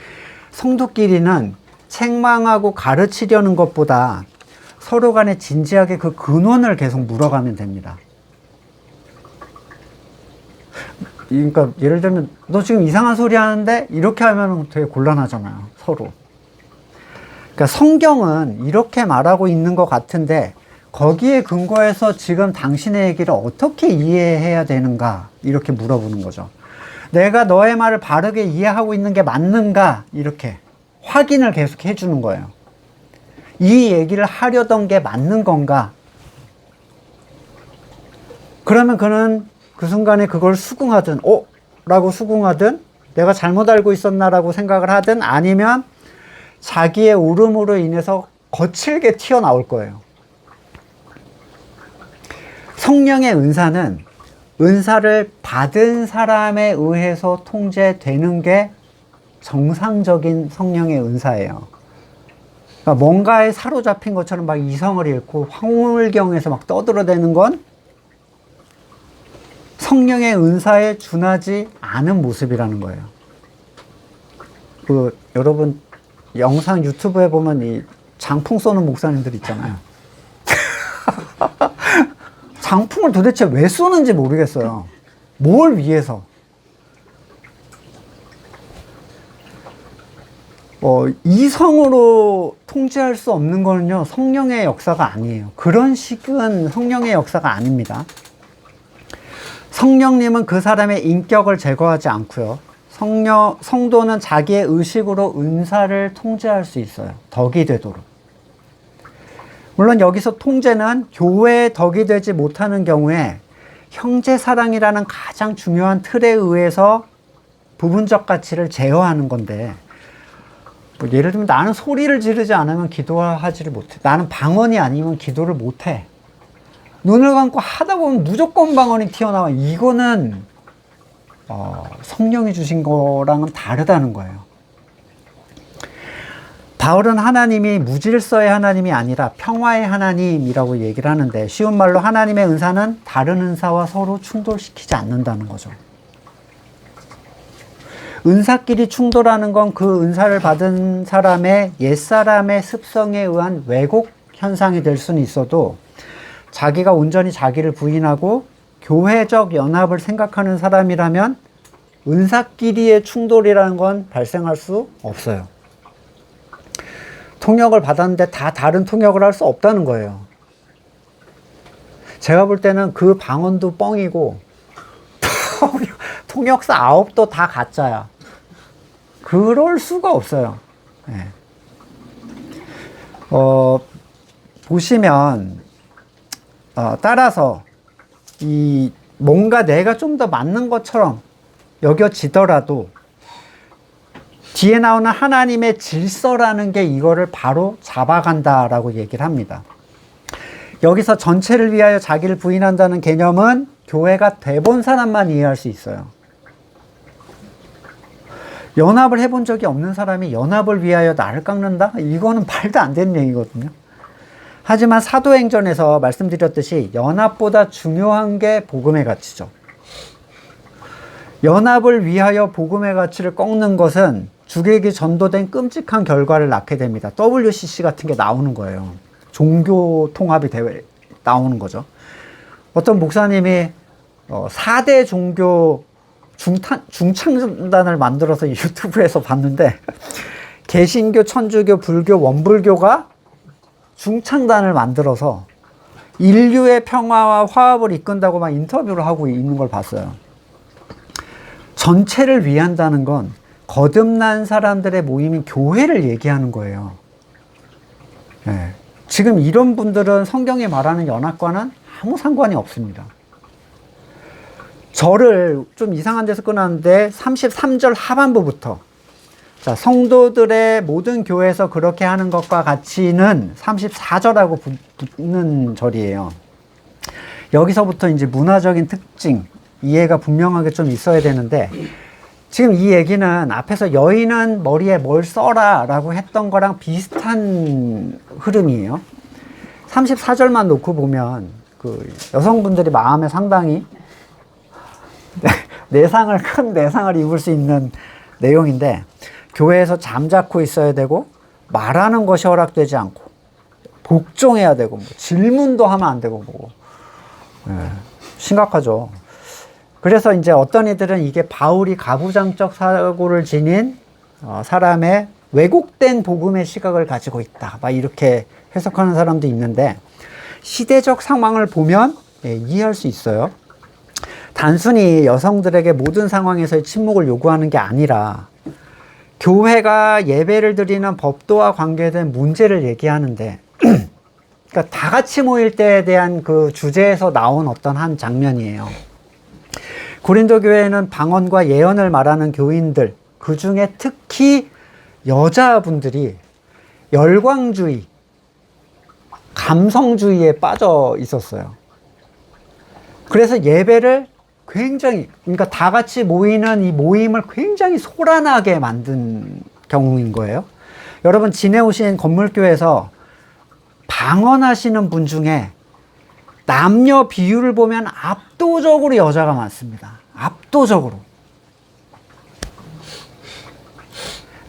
성도끼리는 책망하고 가르치려는 것보다 서로 간에 진지하게 그 근원을 계속 물어가면 됩니다. 그러니까 예를 들면 너 지금 이상한 소리 하는데, 이렇게 하면 되게 곤란하잖아요, 서로. 그러니까 성경은 이렇게 말하고 있는 것 같은데 거기에 근거해서 지금 당신의 얘기를 어떻게 이해해야 되는가 이렇게 물어보는 거죠. 내가 너의 말을 바르게 이해하고 있는 게 맞는가 이렇게 확인을 계속 해주는 거예요. 이 얘기를 하려던 게 맞는 건가? 그러면 그는 그 순간에 그걸 수긍하든 라고 수긍하든 내가 잘못 알고 있었나 라고 생각을 하든 아니면 자기의 울음으로 인해서 거칠게 튀어나올 거예요. 성령의 은사는 은사를 받은 사람에 의해서 통제되는 게 정상적인 성령의 은사예요. 그러니까 뭔가에 사로잡힌 것처럼 막 이성을 잃고 황홀경에서 막 떠들어대는 건 성령의 은사에 준하지 않은 모습이라는 거예요. 여러분 영상 유튜브에 보면 이 장풍 쏘는 목사님들 있잖아요. 장풍을 도대체 왜 쏘는지 모르겠어요. 뭘 위해서? 이성으로 통제할 수 없는 거는요, 성령의 역사가 아니에요. 그런 식은 성령의 역사가 아닙니다. 성령님은 그 사람의 인격을 제거하지 않고요. 성도는 자기의 의식으로 은사를 통제할 수 있어요. 덕이 되도록. 물론 여기서 통제는 교회에 덕이 되지 못하는 경우에 형제 사랑이라는 가장 중요한 틀에 의해서 부분적 가치를 제어하는 건데, 예를 들면 나는 소리를 지르지 않으면 기도하지를 못해. 나는 방언이 아니면 기도를 못해. 눈을 감고 하다 보면 무조건 방언이 튀어나와. 이거는 성령이 주신 거랑은 다르다는 거예요. 바울은 하나님이 무질서의 하나님이 아니라 평화의 하나님이라고 얘기를 하는데, 쉬운 말로 하나님의 은사는 다른 은사와 서로 충돌시키지 않는다는 거죠. 은사끼리 충돌하는 건 그 은사를 받은 사람의 옛사람의 습성에 의한 왜곡 현상이 될 수는 있어도, 자기가 온전히 자기를 부인하고 교회적 연합을 생각하는 사람이라면 은사끼리의 충돌이라는 건 발생할 수 없어요. 통역을 받았는데 다 다른 통역을 할 수 없다는 거예요. 제가 볼 때는 그 방언도 뻥이고 통역사 9도 다 가짜야. 그럴 수가 없어요. 네. 보시면 따라서 뭔가 내가 좀 더 맞는 것처럼 여겨지더라도 뒤에 나오는 하나님의 질서라는 게 이거를 바로 잡아간다라고 얘기를 합니다. 여기서 전체를 위하여 자기를 부인한다는 개념은 교회가 돼본 사람만 이해할 수 있어요. 연합을 해본 적이 없는 사람이 연합을 위하여 나를 깎는다? 이거는 말도 안 되는 얘기거든요. 하지만 사도행전에서 말씀드렸듯이 연합보다 중요한 게 복음의 가치죠. 연합을 위하여 복음의 가치를 꺾는 것은 죽에게 전도된 끔찍한 결과를 낳게 됩니다. WCC 같은 게 나오는 거예요. 종교 통합이 나오는 거죠. 어떤 목사님이 4대 종교 중창단을 만들어서 유튜브에서 봤는데, 개신교, 천주교, 불교, 원불교가 중창단을 만들어서 인류의 평화와 화합을 이끈다고 막 인터뷰를 하고 있는 걸 봤어요. 전체를 위한다는 건 거듭난 사람들의 모임인 교회를 얘기하는 거예요. 네. 지금 이런 분들은 성경이 말하는 연합과는 아무 상관이 없습니다. 저를 좀 이상한 데서 끊었는데 33절 하반부부터, 자, 성도들의 모든 교회에서 그렇게 하는 것과 같이는 34절하고 붙는 절이에요. 여기서부터 이제 문화적인 특징, 이해가 분명하게 좀 있어야 되는데, 지금 이 얘기는 앞에서 여인은 머리에 뭘 써라 라고 했던 거랑 비슷한 흐름이에요. 34절만 놓고 보면 그 여성분들이 마음에 상당히 큰 내상을 입을 수 있는 내용인데, 교회에서 잠자코 있어야 되고 말하는 것이 허락되지 않고 복종해야 되고 질문도 하면 안 되고 심각하죠. 그래서 이제 어떤 이들은 이게 바울이 가부장적 사고를 지닌 사람의 왜곡된 복음의 시각을 가지고 있다. 막 이렇게 해석하는 사람도 있는데, 시대적 상황을 보면 이해할 수 있어요. 단순히 여성들에게 모든 상황에서의 침묵을 요구하는 게 아니라 교회가 예배를 드리는 법도와 관계된 문제를 얘기하는데, 그러니까 다 같이 모일 때에 대한 그 주제에서 나온 어떤 한 장면이에요. 고린도 교회에는 방언과 예언을 말하는 교인들, 그 중에 특히 여자분들이 열광주의, 감성주의에 빠져 있었어요. 그래서 예배를 굉장히, 그러니까 다 같이 모이는 이 모임을 굉장히 소란하게 만든 경우인 거예요. 여러분, 지내오신 건물교회에서 방언하시는 분 중에 남녀 비율을 보면 압도적으로 여자가 많습니다. 압도적으로.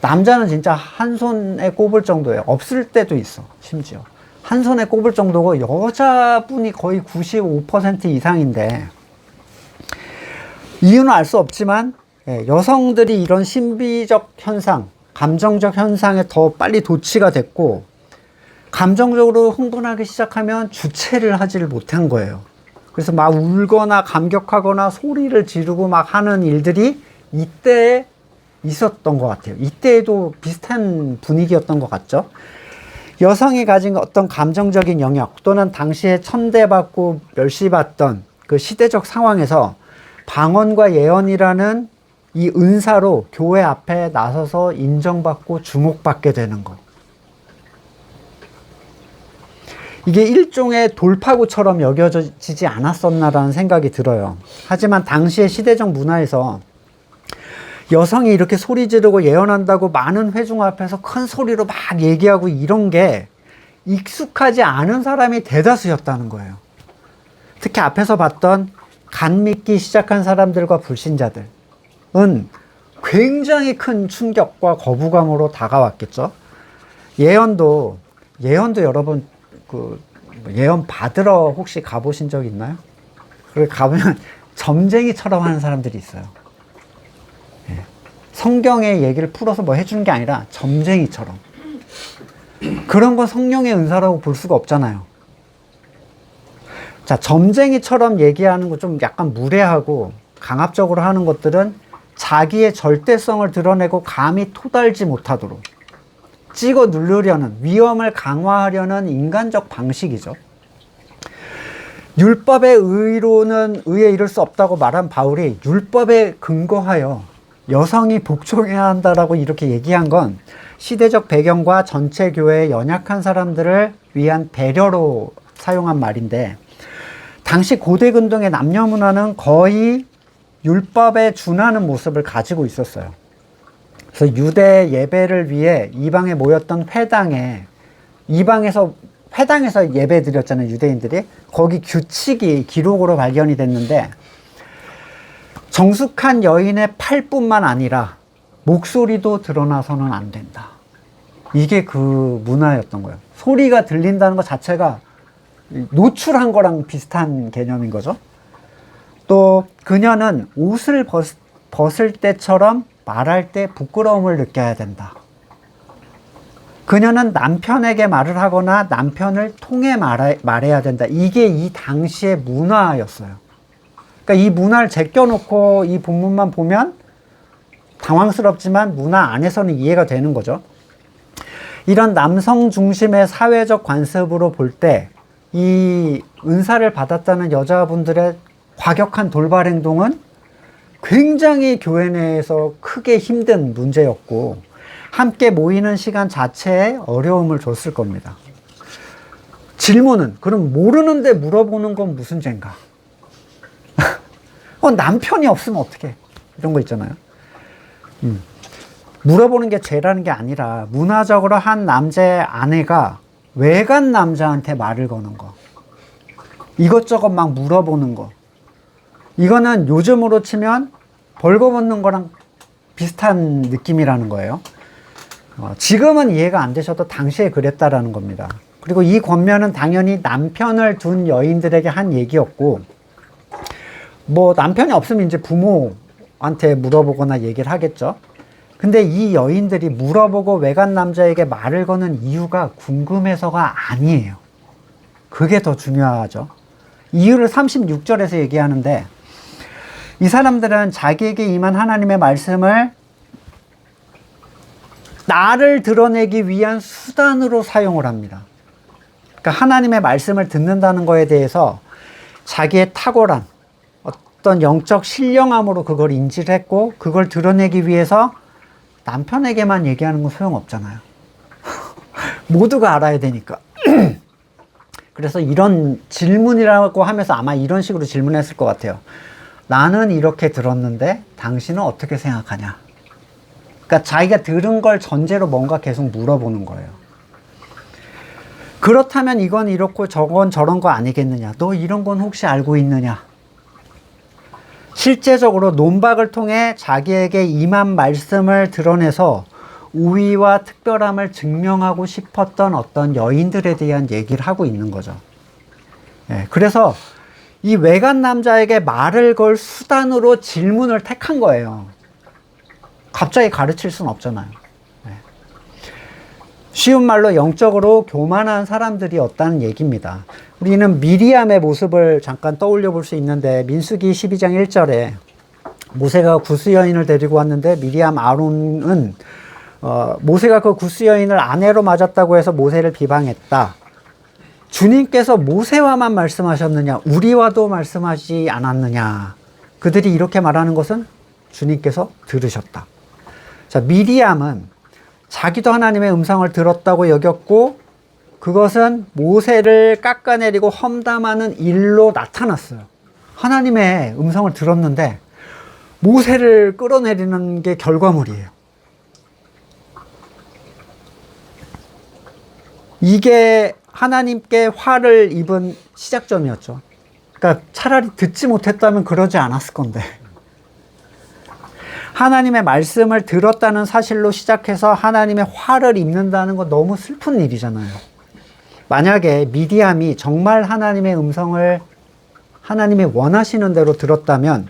남자는 진짜 한 손에 꼽을 정도예요. 없을 때도 있어, 심지어. 한 손에 꼽을 정도고 여자분이 거의 95% 이상인데, 이유는 알 수 없지만 여성들이 이런 신비적 현상, 감정적 현상에 더 빨리 도취가 됐고, 감정적으로 흥분하기 시작하면 주체를 하지를 못한 거예요. 그래서 막 울거나 감격하거나 소리를 지르고 막 하는 일들이 이때 있었던 것 같아요. 이때에도 비슷한 분위기였던 것 같죠. 여성이 가진 어떤 감정적인 영역, 또는 당시에 천대받고 멸시받던 그 시대적 상황에서 방언과 예언이라는 이 은사로 교회 앞에 나서서 인정받고 주목받게 되는 것. 이게 일종의 돌파구처럼 여겨지지 않았었나라는 생각이 들어요. 하지만 당시의 시대적 문화에서 여성이 이렇게 소리 지르고 예언한다고 많은 회중 앞에서 큰 소리로 막 얘기하고 이런 게 익숙하지 않은 사람이 대다수였다는 거예요. 특히 앞에서 봤던 간 믿기 시작한 사람들과 불신자들은 굉장히 큰 충격과 거부감으로 다가왔겠죠. 예언도 여러분 예언 받으러 혹시 가보신 적 있나요? 그래 가보면 점쟁이처럼 하는 사람들이 있어요. 성경의 얘기를 풀어서 뭐 해주는 게 아니라 점쟁이처럼. 그런 건 성령의 은사라고 볼 수가 없잖아요. 자, 점쟁이처럼 얘기하는 거 좀 약간 무례하고 강압적으로 하는 것들은 자기의 절대성을 드러내고 감히 토달지 못하도록 찍어 누르려는, 위험을 강화하려는 인간적 방식이죠. 율법의 의에 이를 수 없다고 말한 바울이 율법에 근거하여 여성이 복종해야 한다라고 이렇게 얘기한 건 시대적 배경과 전체 교회의 연약한 사람들을 위한 배려로 사용한 말인데, 당시 고대 근동의 남녀 문화는 거의 율법에 준하는 모습을 가지고 있었어요. 그래서 유대 예배를 위해 이방에 모였던 회당에, 회당에서 예배 드렸잖아요, 유대인들이. 거기 규칙이 기록으로 발견이 됐는데, 정숙한 여인의 팔뿐만 아니라 목소리도 드러나서는 안 된다. 이게 그 문화였던 거예요. 소리가 들린다는 것 자체가 노출한 거랑 비슷한 개념인 거죠. 또 그녀는 옷을 벗을 때처럼 말할 때 부끄러움을 느껴야 된다. 그녀는 남편에게 말을 하거나 남편을 통해 말해야 된다. 이게 이 당시의 문화였어요. 그러니까 이 문화를 제껴놓고 이 본문만 보면 당황스럽지만 문화 안에서는 이해가 되는 거죠. 이런 남성 중심의 사회적 관습으로 볼 때 이 은사를 받았다는 여자분들의 과격한 돌발 행동은 굉장히 교회 내에서 크게 힘든 문제였고, 함께 모이는 시간 자체에 어려움을 줬을 겁니다. 질문은, 그럼 모르는데 물어보는 건 무슨 죄인가? 남편이 없으면 어떡해? 이런 거 있잖아요. 물어보는 게 죄라는 게 아니라 문화적으로 한 남자의 아내가 외간 남자한테 말을 거는 거, 이것저것 막 물어보는 거, 이거는 요즘으로 치면 벌거벗는 거랑 비슷한 느낌이라는 거예요. 지금은 이해가 안 되셔도 당시에 그랬다라는 겁니다. 그리고 이 권면은 당연히 남편을 둔 여인들에게 한 얘기였고, 뭐 남편이 없으면 이제 부모한테 물어보거나 얘기를 하겠죠. 근데 이 여인들이 물어보고 외간 남자에게 말을 거는 이유가 궁금해서가 아니에요. 그게 더 중요하죠. 이유를 36절에서 얘기하는데, 이 사람들은 자기에게 임한 하나님의 말씀을 나를 드러내기 위한 수단으로 사용을 합니다. 그러니까 하나님의 말씀을 듣는다는 거에 대해서 자기의 탁월한 어떤 영적 신령함으로 그걸 인지를 했고, 그걸 드러내기 위해서 남편에게만 얘기하는 건 소용없잖아요. 모두가 알아야 되니까. 그래서 이런 질문이라고 하면서 아마 이런 식으로 질문했을 것 같아요. 나는 이렇게 들었는데 당신은 어떻게 생각하냐? 그러니까 자기가 들은 걸 전제로 뭔가 계속 물어보는 거예요. 그렇다면 이건 이렇고 저건 저런 거 아니겠느냐? 너 이런 건 혹시 알고 있느냐? 실제적으로 논박을 통해 자기에게 임한 말씀을 드러내서 우위와 특별함을 증명하고 싶었던 어떤 여인들에 대한 얘기를 하고 있는 거죠. 그래서 이 외간 남자에게 말을 걸 수단으로 질문을 택한 거예요. 갑자기 가르칠 수는 없잖아요. 쉬운 말로 영적으로 교만한 사람들이었다는 얘기입니다. 우리는 미리암의 모습을 잠깐 떠올려 볼 수 있는데, 민수기 12장 1절에 모세가 구스 여인을 데리고 왔는데, 미리암 아론은 모세가 그 구스 여인을 아내로 맞았다고 해서 모세를 비방했다. 주님께서 모세와만 말씀하셨느냐, 우리와도 말씀하지 않았느냐. 그들이 이렇게 말하는 것은 주님께서 들으셨다. 자, 미리암은 자기도 하나님의 음성을 들었다고 여겼고, 그것은 모세를 깎아내리고 험담하는 일로 나타났어요. 하나님의 음성을 들었는데 모세를 끌어내리는 게 결과물이에요. 이게 하나님께 화를 입은 시작점이었죠. 그러니까 차라리 듣지 못했다면 그러지 않았을 건데, 하나님의 말씀을 들었다는 사실로 시작해서 하나님의 화를 입는다는 건 너무 슬픈 일이잖아요. 만약에 미디암이 정말 하나님의 음성을 하나님이 원하시는 대로 들었다면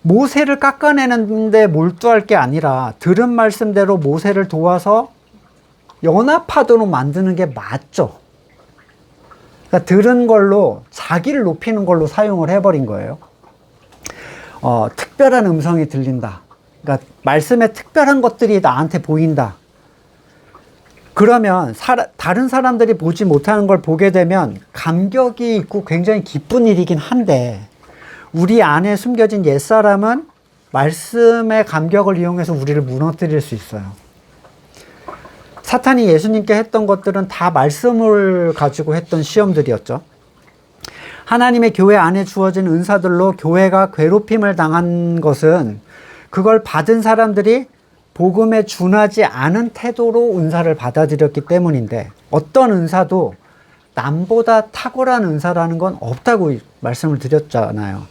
모세를 깎아내는데 몰두할 게 아니라 들은 말씀대로 모세를 도와서 연합하도록 만드는 게 맞죠. 그러니까 들은 걸로 자기를 높이는 걸로 사용을 해버린 거예요. 특별한 음성이 들린다. 그러니까 말씀에 특별한 것들이 나한테 보인다. 그러면 다른 사람들이 보지 못하는 걸 보게 되면 감격이 있고 굉장히 기쁜 일이긴 한데, 우리 안에 숨겨진 옛사람은 말씀의 감격을 이용해서 우리를 무너뜨릴 수 있어요. 사탄이 예수님께 했던 것들은 다 말씀을 가지고 했던 시험들이었죠. 하나님의 교회 안에 주어진 은사들로 교회가 괴롭힘을 당한 것은 그걸 받은 사람들이 복음에 준하지 않은 태도로 은사를 받아들였기 때문인데, 어떤 은사도 남보다 탁월한 은사라는 건 없다고 말씀을 드렸잖아요.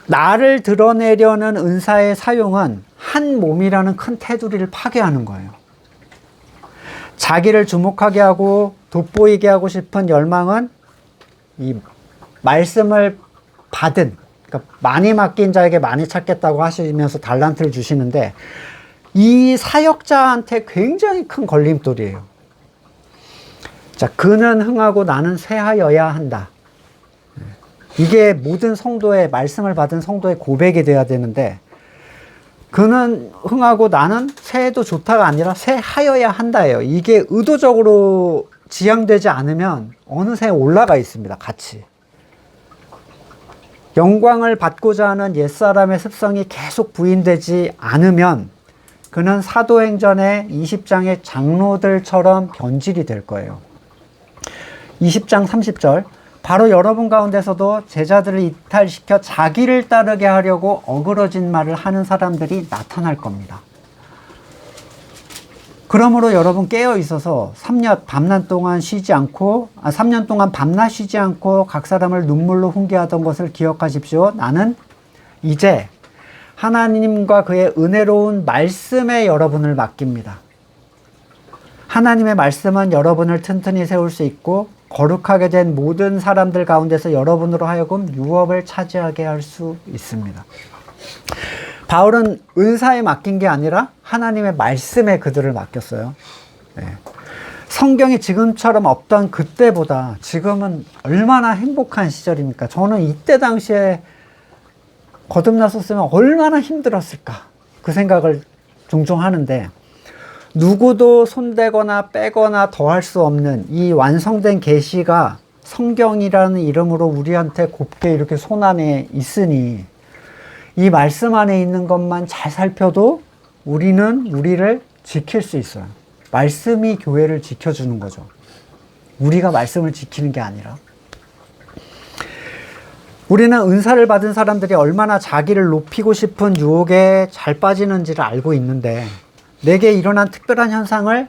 나를 드러내려는 은사의 사용은 한 몸이라는 큰 테두리를 파괴하는 거예요. 자기를 주목하게 하고 돋보이게 하고 싶은 열망은 이 말씀을 받은, 그러니까 많이 맡긴 자에게 많이 찾겠다고 하시면서 달란트를 주시는데, 이 사역자한테 굉장히 큰 걸림돌이에요. 자, 그는 흥하고 나는 쇠하여야 한다. 이게 모든 성도의, 말씀을 받은 성도의 고백이 돼야 되는데, 그는 흥하고 나는 쇠해도 좋다가 아니라 쇠하여야 한다예요. 이게 의도적으로 지향되지 않으면 어느새 올라가 있습니다, 같이. 영광을 받고자 하는 옛사람의 습성이 계속 부인되지 않으면 그는 사도행전의 20장의 장로들처럼 변질이 될 거예요. 20장 30절, 바로 여러분 가운데서도 제자들을 이탈시켜 자기를 따르게 하려고 어그러진 말을 하는 사람들이 나타날 겁니다. 그러므로 여러분 깨어 있어서 3년 밤낮 동안 쉬지 않고 3년 동안 밤낮 쉬지 않고 각 사람을 눈물로 훈계하던 것을 기억하십시오. 나는 이제 하나님과 그의 은혜로운 말씀에 여러분을 맡깁니다. 하나님의 말씀은 여러분을 튼튼히 세울 수 있고 거룩하게 된 모든 사람들 가운데서 여러분으로 하여금 유업을 차지하게 할 수 있습니다. 바울은 은사에 맡긴 게 아니라 하나님의 말씀에 그들을 맡겼어요. 네. 성경이 지금처럼 없던 그때보다 지금은 얼마나 행복한 시절입니까? 저는 이때 당시에 거듭났었으면 얼마나 힘들었을까? 그 생각을 종종 하는데, 누구도 손대거나 빼거나 더할 수 없는 이 완성된 계시가 성경이라는 이름으로 우리한테 곱게 이렇게 손 안에 있으니, 이 말씀 안에 있는 것만 잘 살펴도 우리는 우리를 지킬 수 있어요. 말씀이 교회를 지켜주는 거죠. 우리가 말씀을 지키는 게 아니라. 우리는 은사를 받은 사람들이 얼마나 자기를 높이고 싶은 유혹에 잘 빠지는지를 알고 있는데, 내게 일어난 특별한 현상을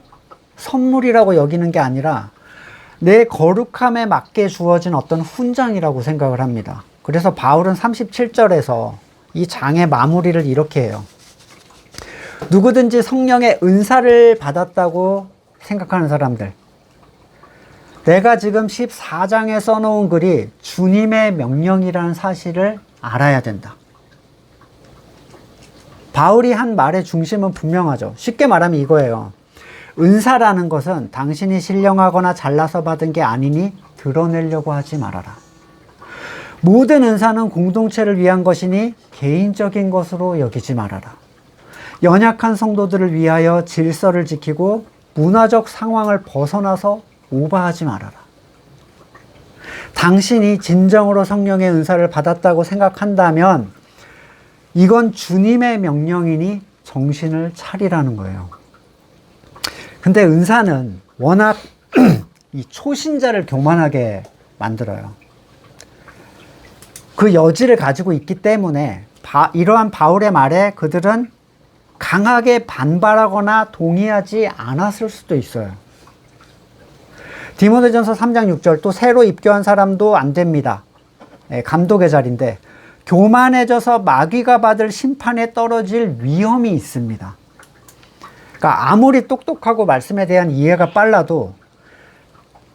선물이라고 여기는 게 아니라 내 거룩함에 맞게 주어진 어떤 훈장이라고 생각을 합니다. 그래서 바울은 37절에서 이 장의 마무리를 이렇게 해요. 누구든지 성령의 은사를 받았다고 생각하는 사람들, 내가 지금 14장에 써놓은 글이 주님의 명령이라는 사실을 알아야 된다. 바울이 한 말의 중심은 분명하죠. 쉽게 말하면 이거예요. 은사라는 것은 당신이 신령하거나 잘나서 받은 게 아니니 드러내려고 하지 말아라. 모든 은사는 공동체를 위한 것이니 개인적인 것으로 여기지 말아라. 연약한 성도들을 위하여 질서를 지키고 문화적 상황을 벗어나서 오버하지 말아라. 당신이 진정으로 성령의 은사를 받았다고 생각한다면 이건 주님의 명령이니 정신을 차리라는 거예요. 근데 은사는 워낙 이 초신자를 교만하게 만들어요. 그 여지를 가지고 있기 때문에 이러한 바울의 말에 그들은 강하게 반발하거나 동의하지 않았을 수도 있어요. 디모데전서 3장 6절, 또 새로 입교한 사람도 안 됩니다. 감독의 자리인데, 교만해져서 마귀가 받을 심판에 떨어질 위험이 있습니다. 그러니까 아무리 똑똑하고 말씀에 대한 이해가 빨라도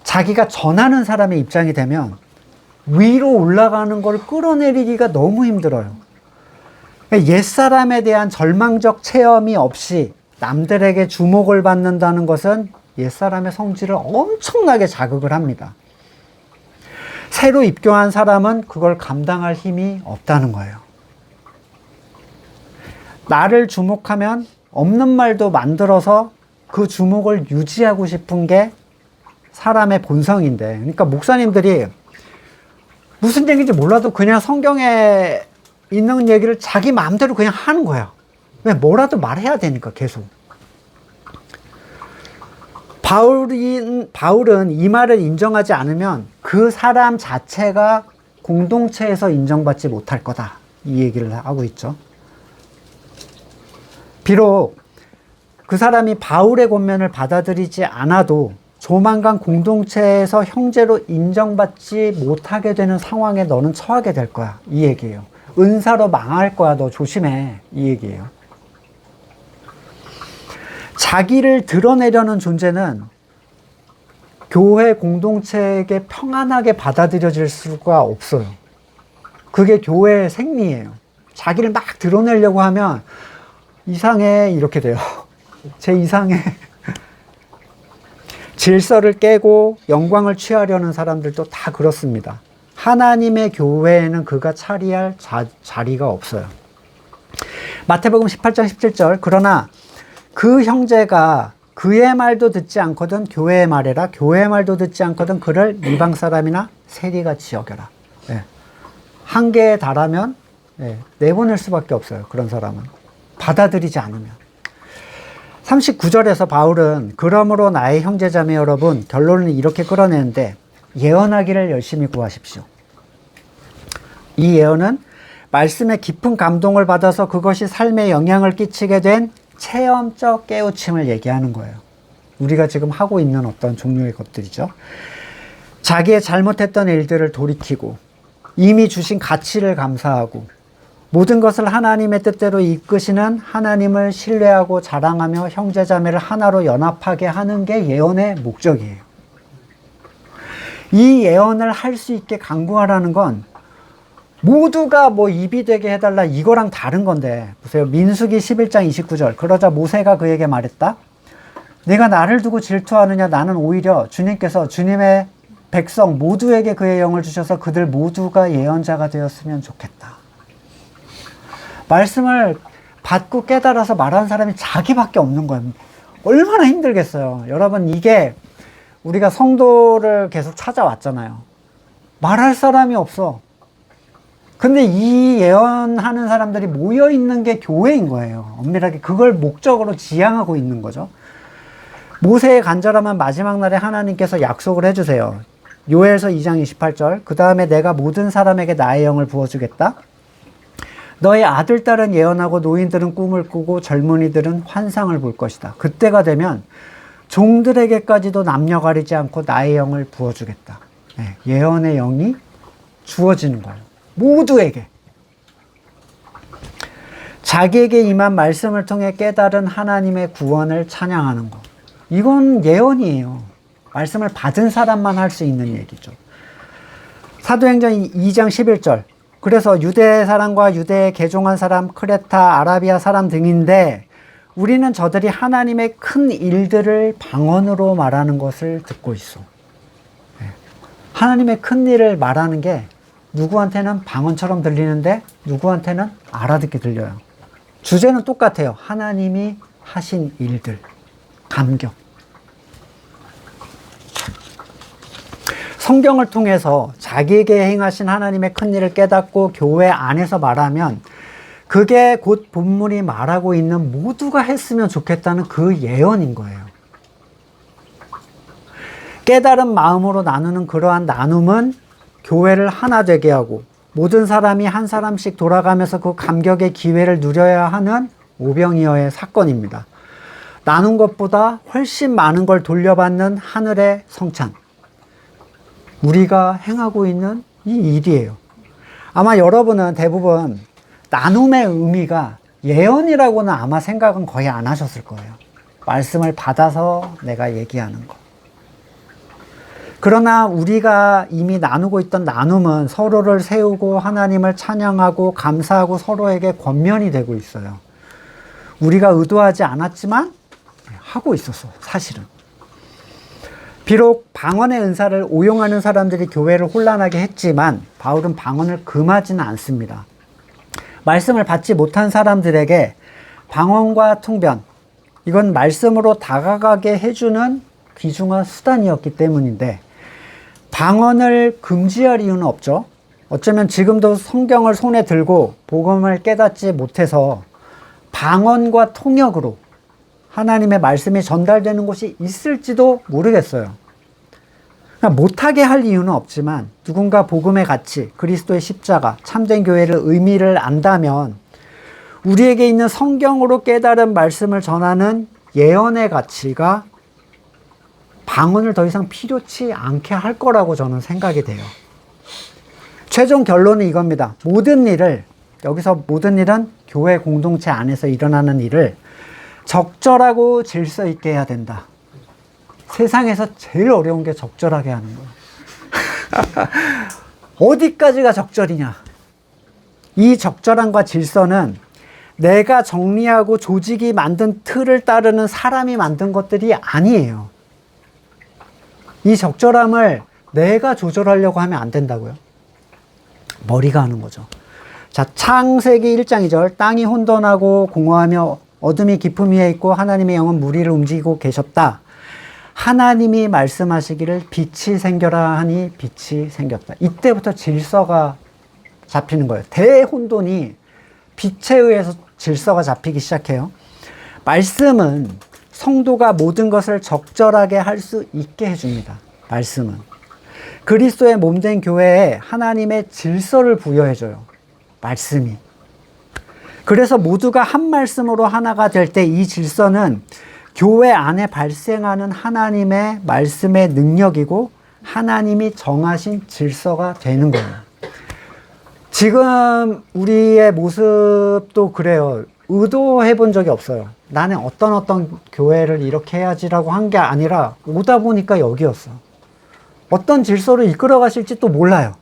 자기가 전하는 사람의 입장이 되면 위로 올라가는 걸 끌어내리기가 너무 힘들어요. 옛사람에 대한 절망적 체험이 없이 남들에게 주목을 받는다는 것은 옛사람의 성질을 엄청나게 자극을 합니다. 새로 입교한 사람은 그걸 감당할 힘이 없다는 거예요. 나를 주목하면 없는 말도 만들어서 그 주목을 유지하고 싶은 게 사람의 본성인데, 그러니까 목사님들이 무슨 얘기인지 몰라도 그냥 성경에 있는 얘기를 자기 마음대로 그냥 하는 거야. 왜? 뭐라도 말해야 되니까 계속. 바울은 이 말을 인정하지 않으면 그 사람 자체가 공동체에서 인정받지 못할 거다, 이 얘기를 하고 있죠. 비록 그 사람이 바울의 권면을 받아들이지 않아도 조만간 공동체에서 형제로 인정받지 못하게 되는 상황에 너는 처하게 될 거야, 이 얘기예요. 은사로 망할 거야, 너 조심해, 이 얘기예요. 자기를 드러내려는 존재는 교회 공동체에게 평안하게 받아들여질 수가 없어요. 그게 교회의 생리예요. 자기를 막 드러내려고 하면 이상해, 이렇게 돼요. 제 이상해. 질서를 깨고 영광을 취하려는 사람들도 다 그렇습니다. 하나님의 교회에는 그가 차리할 자리가 없어요. 마태복음 18장 17절, 그러나 그 형제가 그의 말도 듣지 않거든 교회의 말해라. 교회의 말도 듣지 않거든 그를 이방 사람이나 세리같이 여겨라. 네. 한계에 달하면 내보낼 수밖에 없어요. 그런 사람은. 받아들이지 않으면. 39절에서 바울은 그러므로 나의 형제자매 여러분, 결론을 이렇게 끌어내는데, 예언하기를 열심히 구하십시오. 이 예언은 말씀의 깊은 감동을 받아서 그것이 삶에 영향을 끼치게 된 체험적 깨우침을 얘기하는 거예요. 우리가 지금 하고 있는 어떤 종류의 것들이죠. 자기의 잘못했던 일들을 돌이키고 이미 주신 가치를 감사하고 모든 것을 하나님의 뜻대로 이끄시는 하나님을 신뢰하고 자랑하며 형제자매를 하나로 연합하게 하는 게 예언의 목적이에요. 이 예언을 할 수 있게 간구하라는 건 모두가 뭐 입이 되게 해달라 이거랑 다른 건데, 보세요. 민수기 11장 29절. 그러자 모세가 그에게 말했다. 네가 나를 두고 질투하느냐? 나는 오히려 주님께서 주님의 백성 모두에게 그의 영을 주셔서 그들 모두가 예언자가 되었으면 좋겠다. 말씀을 받고 깨달아서 말하는 사람이 자기밖에 없는 거예요. 얼마나 힘들겠어요. 여러분, 이게 우리가 성도를 계속 찾아왔잖아요. 말할 사람이 없어. 근데 이 예언하는 사람들이 모여있는 게 교회인 거예요. 엄밀하게 그걸 목적으로 지향하고 있는 거죠. 모세의 간절함은 마지막 날에 하나님께서 약속을 해주세요. 요엘서 2장 28절. 그 다음에 내가 모든 사람에게 나의 영을 부어주겠다. 너의 아들, 딸은 예언하고 노인들은 꿈을 꾸고 젊은이들은 환상을 볼 것이다. 그때가 되면 종들에게까지도 남녀 가리지 않고 나의 영을 부어주겠다. 네, 예언의 영이 주어지는 거예요. 모두에게. 자기에게 임한 말씀을 통해 깨달은 하나님의 구원을 찬양하는 것. 이건 예언이에요. 말씀을 받은 사람만 할 수 있는 얘기죠. 사도행전 2장 11절. 그래서 유대 사람과 유대에 개종한 사람, 크레타, 아라비아 사람 등인데 우리는 저들이 하나님의 큰 일들을 방언으로 말하는 것을 듣고 있어. 하나님의 큰 일을 말하는 게 누구한테는 방언처럼 들리는데 누구한테는 알아듣게 들려요. 주제는 똑같아요. 하나님이 하신 일들, 감격. 성경을 통해서 자기에게 행하신 하나님의 큰 일을 깨닫고 교회 안에서 말하면 그게 곧 본문이 말하고 있는 모두가 했으면 좋겠다는 그 예언인 거예요. 깨달은 마음으로 나누는 그러한 나눔은 교회를 하나 되게 하고 모든 사람이 한 사람씩 돌아가면서 그 감격의 기회를 누려야 하는 오병이어의 사건입니다. 나눈 것보다 훨씬 많은 걸 돌려받는 하늘의 성찬. 우리가 행하고 있는 이 일이에요. 아마 여러분은 대부분 나눔의 의미가 예언이라고는 아마 생각은 거의 안 하셨을 거예요. 말씀을 받아서 내가 얘기하는 거. 그러나 우리가 이미 나누고 있던 나눔은 서로를 세우고 하나님을 찬양하고 감사하고 서로에게 권면이 되고 있어요. 우리가 의도하지 않았지만 하고 있었어, 사실은. 비록 방언의 은사를 오용하는 사람들이 교회를 혼란하게 했지만 바울은 방언을 금하지는 않습니다. 말씀을 받지 못한 사람들에게 방언과 통변, 이건 말씀으로 다가가게 해주는 귀중한 수단이었기 때문인데 방언을 금지할 이유는 없죠. 어쩌면 지금도 성경을 손에 들고 복음을 깨닫지 못해서 방언과 통역으로 하나님의 말씀이 전달되는 곳이 있을지도 모르겠어요. 그러니까 못하게 할 이유는 없지만 누군가 복음의 가치, 그리스도의 십자가, 참된 교회의 의미를 안다면 우리에게 있는 성경으로 깨달은 말씀을 전하는 예언의 가치가 방언을 더 이상 필요치 않게 할 거라고 저는 생각이 돼요. 최종 결론은 이겁니다. 모든 일을, 여기서 모든 일은 교회 공동체 안에서 일어나는 일을 적절하고 질서 있게 해야 된다. 세상에서 제일 어려운 게 적절하게 하는 거예요. 어디까지가 적절이냐? 이 적절함과 질서는 내가 정리하고 조직이 만든 틀을 따르는 사람이 만든 것들이 아니에요. 이 적절함을 내가 조절하려고 하면 안 된다고요. 머리가 하는 거죠. 자, 창세기 1장 2절. 땅이 혼돈하고 공허하며 어둠이 깊음 위에 있고 하나님의 영은 물 위를 움직이고 계셨다. 하나님이 말씀하시기를 빛이 생겨라 하니 빛이 생겼다. 이때부터 질서가 잡히는 거예요. 대혼돈이 빛에 의해서 질서가 잡히기 시작해요. 말씀은 성도가 모든 것을 적절하게 할 수 있게 해줍니다. 말씀은. 그리스도의 몸된 교회에 하나님의 질서를 부여해줘요. 말씀이. 그래서 모두가 한 말씀으로 하나가 될 때 이 질서는 교회 안에 발생하는 하나님의 말씀의 능력이고 하나님이 정하신 질서가 되는 거예요. 지금 우리의 모습도 그래요. 의도해 본 적이 없어요. 나는 어떤 교회를 이렇게 해야지라고 한 게 아니라 오다 보니까 여기였어. 어떤 질서로 이끌어 가실지 또 몰라요.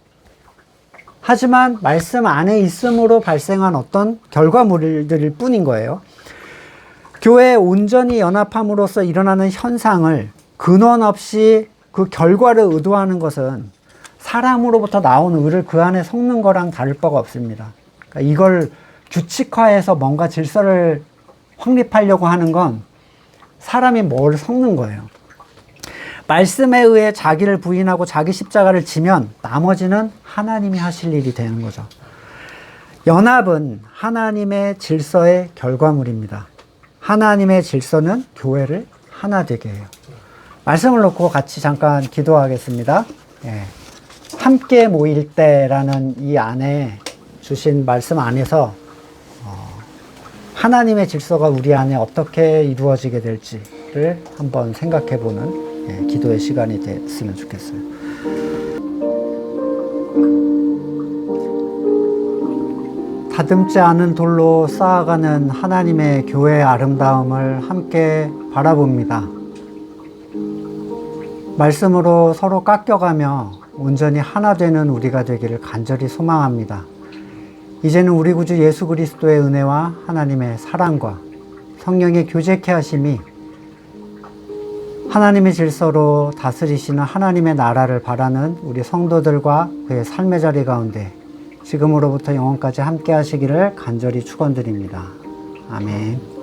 하지만 말씀 안에 있음으로 발생한 어떤 결과물들일 뿐인 거예요. 교회에 온전히 연합함으로써 일어나는 현상을 근원 없이 그 결과를 의도하는 것은 사람으로부터 나온 의를 그 안에 섞는 거랑 다를 바가 없습니다. 그러니까 이걸 규칙화해서 뭔가 질서를 확립하려고 하는 건 사람이 뭘 섞는 거예요. 말씀에 의해 자기를 부인하고 자기 십자가를 지면 나머지는 하나님이 하실 일이 되는 거죠. 연합은 하나님의 질서의 결과물입니다. 하나님의 질서는 교회를 하나 되게 해요. 말씀을 놓고 같이 잠깐 기도하겠습니다. 예. 함께 모일 때라는 이 안에 주신 말씀 안에서 하나님의 질서가 우리 안에 어떻게 이루어지게 될지를 한번 생각해보는 기도의 시간이 됐으면 좋겠어요. 다듬지 않은 돌로 쌓아가는 하나님의 교회의 아름다움을 함께 바라봅니다. 말씀으로 서로 깎여가며 온전히 하나 되는 우리가 되기를 간절히 소망합니다. 이제는 우리 구주 예수 그리스도의 은혜와 하나님의 사랑과 성령의 교제케 하심이 하나님의 질서로 다스리시는 하나님의 나라를 바라는 우리 성도들과 그의 삶의 자리 가운데 지금으로부터 영원까지 함께 하시기를 간절히 축원드립니다. 아멘.